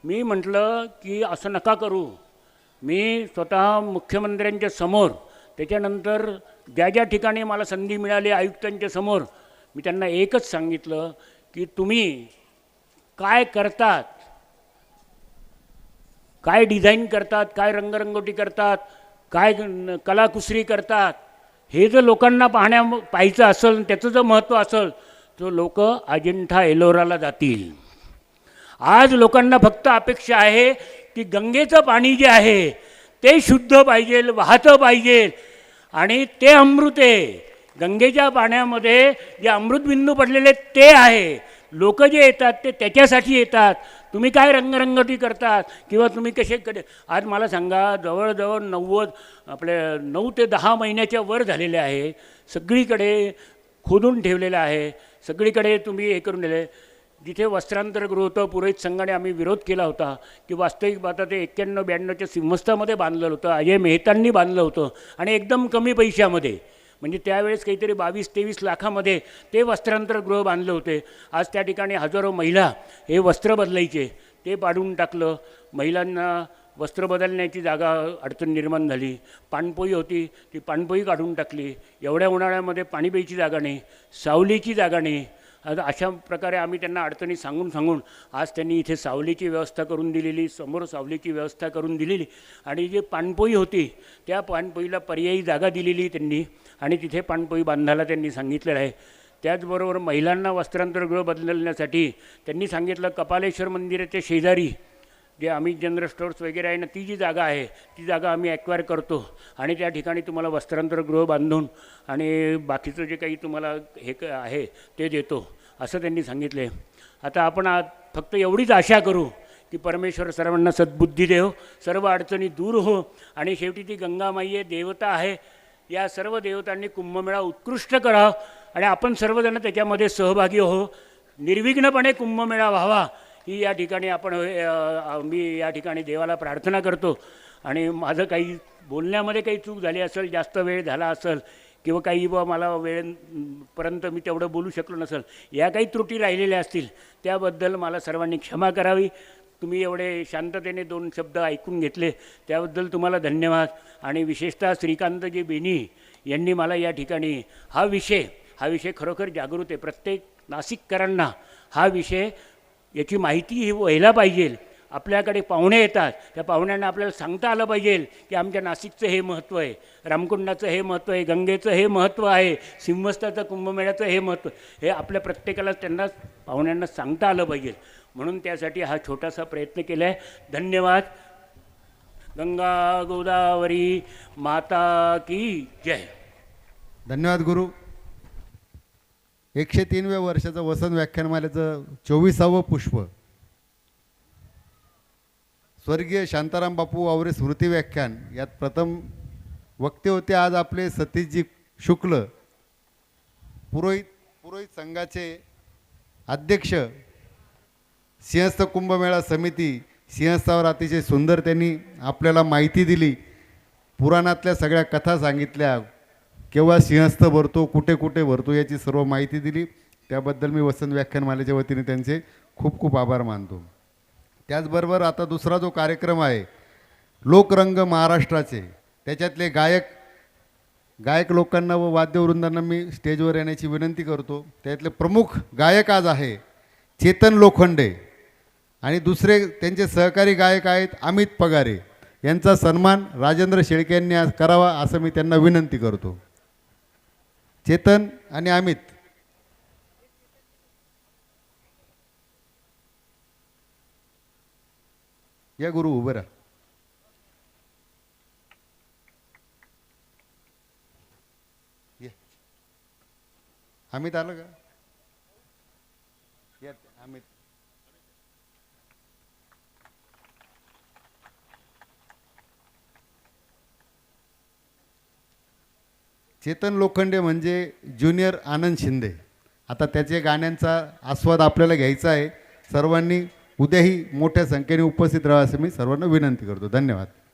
मी म्हटलं की असं नका करू. मी स्वतः मुख्यमंत्र्यांच्या समोर, त्याच्यानंतर ज्या ज्या ठिकाणी मला संधी मिळाली आयुक्तांच्या समोर, मी त्यांना एकच सांगितलं की तुम्ही काय करतात, काय डिझाईन करतात, काय रंगरंगोटी करतात, काय कलाकुसरी करतात, हे जर लोकांना पाहायचं असेल, त्याचं जर महत्त्व असेल तर लोक अजिंठा एलोराला जातील. आज लोकांना फक्त अपेक्षा आहे की गंगेचं पाणी जे आहे ते शुद्ध पाहिजे, वाहतं पाहिजे आणि ते अमृत आहे. गंगेच्या पाण्यामध्ये जे अमृतबिंदू पडलेले ते आहे. लोक जे येतात ते त्याच्यासाठी येतात. तुम्ही काय रंगरंगोटी करतात किंवा तुम्ही कसे आज मला सांगा, जवळजवळ 9 ते 10 महिन्याच्या वर झालेले आहे. सगळीकडे खोदून ठेवलेलं आहे, सगळीकडे तुम्ही हे करून दिले. जिथे वस्त्रांतरगृह होतं पुरोहित संघाने आम्ही विरोध केला होता की वास्तविक पाहता ते 91-92च्या सिंहस्थामध्ये बांधलेलं होतं, अजय मेहतांनी बांधलं होतं आणि एकदम कमी पैशामध्ये, म्हणजे त्यावेळेस काहीतरी 22-23 लाखामध्ये ते वस्त्रांतरगृह बांधले होते. आज त्या ठिकाणी हजारो महिला हे वस्त्र बदलायचे, ते पाडून टाकलं. महिलांना वस्त्र बदलण्याची जागा अडचण निर्माण झाली. पाणपोई होती ती पाणपोई काढून टाकली. एवढ्या उन्हाळ्यामध्ये पाणी प्यायची जागा नाही, सावलीची जागा नाही. अशा प्रकारे आम्ही त्यांना अडचणी सांगून आज त्यांनी इथे सावलीची व्यवस्था करून दिलेली, समोर सावलीची व्यवस्था करून दिलेली आणि जी पाणपोई होती त्या पाणपोईला पर्यायी जागा दिलेली त्यांनी आणि तिथे पाणपोई बांधायला त्यांनी सांगितलेलं आहे. त्याचबरोबर महिलांना वस्त्रांतरगृह बदलण्यासाठी त्यांनी सांगितलं कपालेश्वर मंदिराच्या शेजारी जे अमित जनरल स्टोर्स वगैरे आहे ना, ती जी जागा आहे ती जागा आम्ही ॲक्वायर करतो आणि त्या ठिकाणी तुम्हाला वस्त्रांतरगृह बांधून आणि बाकीचं जे काही तुम्हाला आहे ते देतो असं त्यांनी सांगितले. आता आपण फक्त एवढीच आशा करू की परमेश्वर सर्वांना सद्बुद्धी देव, सर्व अडचणी दूर हो आणि शेवटी ती गंगामाई आहे, देवता आहे. या सर्व देवतांनी कुंभमेळा उत्कृष्ट करावा आणि आपण सर्वजण त्याच्यामध्ये सहभागी हो. निर्विघ्नपणे कुंभमेळा व्हावा ही या ठिकाणी मी या ठिकाणी देवाला प्रार्थना करतो. आणि माझं काही बोलण्यामध्ये काही चूक झाली असेल, जास्त वेळ झाला असेल किंवा काही मला वेळेपर्यंत मी तेवढं बोलू शकलो नसेल, या काही त्रुटी राहिलेल्या असतील त्याबद्दल मला सर्वांनी क्षमा करावी. तुम्ही एवढे शांततेने 2 शब्द ऐकून घेतले त्याबद्दल तुम्हाला धन्यवाद. आणि विशेषतः श्रीकांतजी बेनी यांनी मला या ठिकाणी हा विषय खरोखर जागृत आहे. प्रत्येक नाशिककरांना हा विषय याची माहिती ही व्हायला पाहिजे. आपल्याकडे पाहुणे येतात, त्या पाहुण्यांना आपल्याला सांगता आलं पाहिजे की आमच्या नाशिकचं हे महत्त्व आहे, रामकुंडाचं हे महत्त्व आहे, गंगेचं हे महत्त्व आहे, सिंहस्थाचं कुंभमेळ्याचं हे महत्त्व, हे आपल्या प्रत्येकाला त्यांना पाहुण्यांना सांगता आलं पाहिजे. म्हणून त्यासाठी हा छोटासा प्रयत्न केला आहे. धन्यवाद. गंगा गोदावरी माता की जय. धन्यवाद गुरु. 103व्या वर्षाचं वसंत व्याख्यानमालेचं 24वे पुष्प स्वर्गीय शांताराम बापू वावरे स्मृती व्याख्यान यात प्रथम वक्ते होते आज आपले सतीशजी शुक्ल, पुरोहित संघाचे अध्यक्ष, सिंहस्थ कुंभमेळा समिती. सिंहस्थावर अतिशय सुंदर त्यांनी आपल्याला माहिती दिली, पुराणातल्या सगळ्या कथा सांगितल्या, केव्हा सिंहस्थ भरतो, कुठे कुठे भरतो याची सर्व माहिती दिली. त्याबद्दल मी वसंत व्याख्यानमालेच्या वतीने त्यांचे खूप खूप आभार मानतो. त्याचबरोबर आता दुसरा जो कार्यक्रम आहे लोकरंग महाराष्ट्राचे, त्याच्यातले गायक लोकांना व वाद्यवृंदांना मी स्टेजवर येण्याची विनंती करतो. त्यातले प्रमुख गायक आज आहे चेतन लोखंडे आणि दुसरे त्यांचे सहकारी गायक आहेत अमित पगारे. यांचा सन्मान राजेंद्र शेळके यांनी आज करावा असं मी त्यांना विनंती करतो. चेतन आणि अमित. या गुरु उभं राहा. अमित आलं का? या अमित. चेतन लोखंडे म्हणजे ज्युनियर आनंद शिंदे. आता त्याच्या गाण्यांचा आस्वाद आपल्याला घ्यायचा आहे. सर्वांनी उद्याही मोठ्या संख्येने उपस्थित राहा असं मी सर्वांना विनंती करतो. धन्यवाद.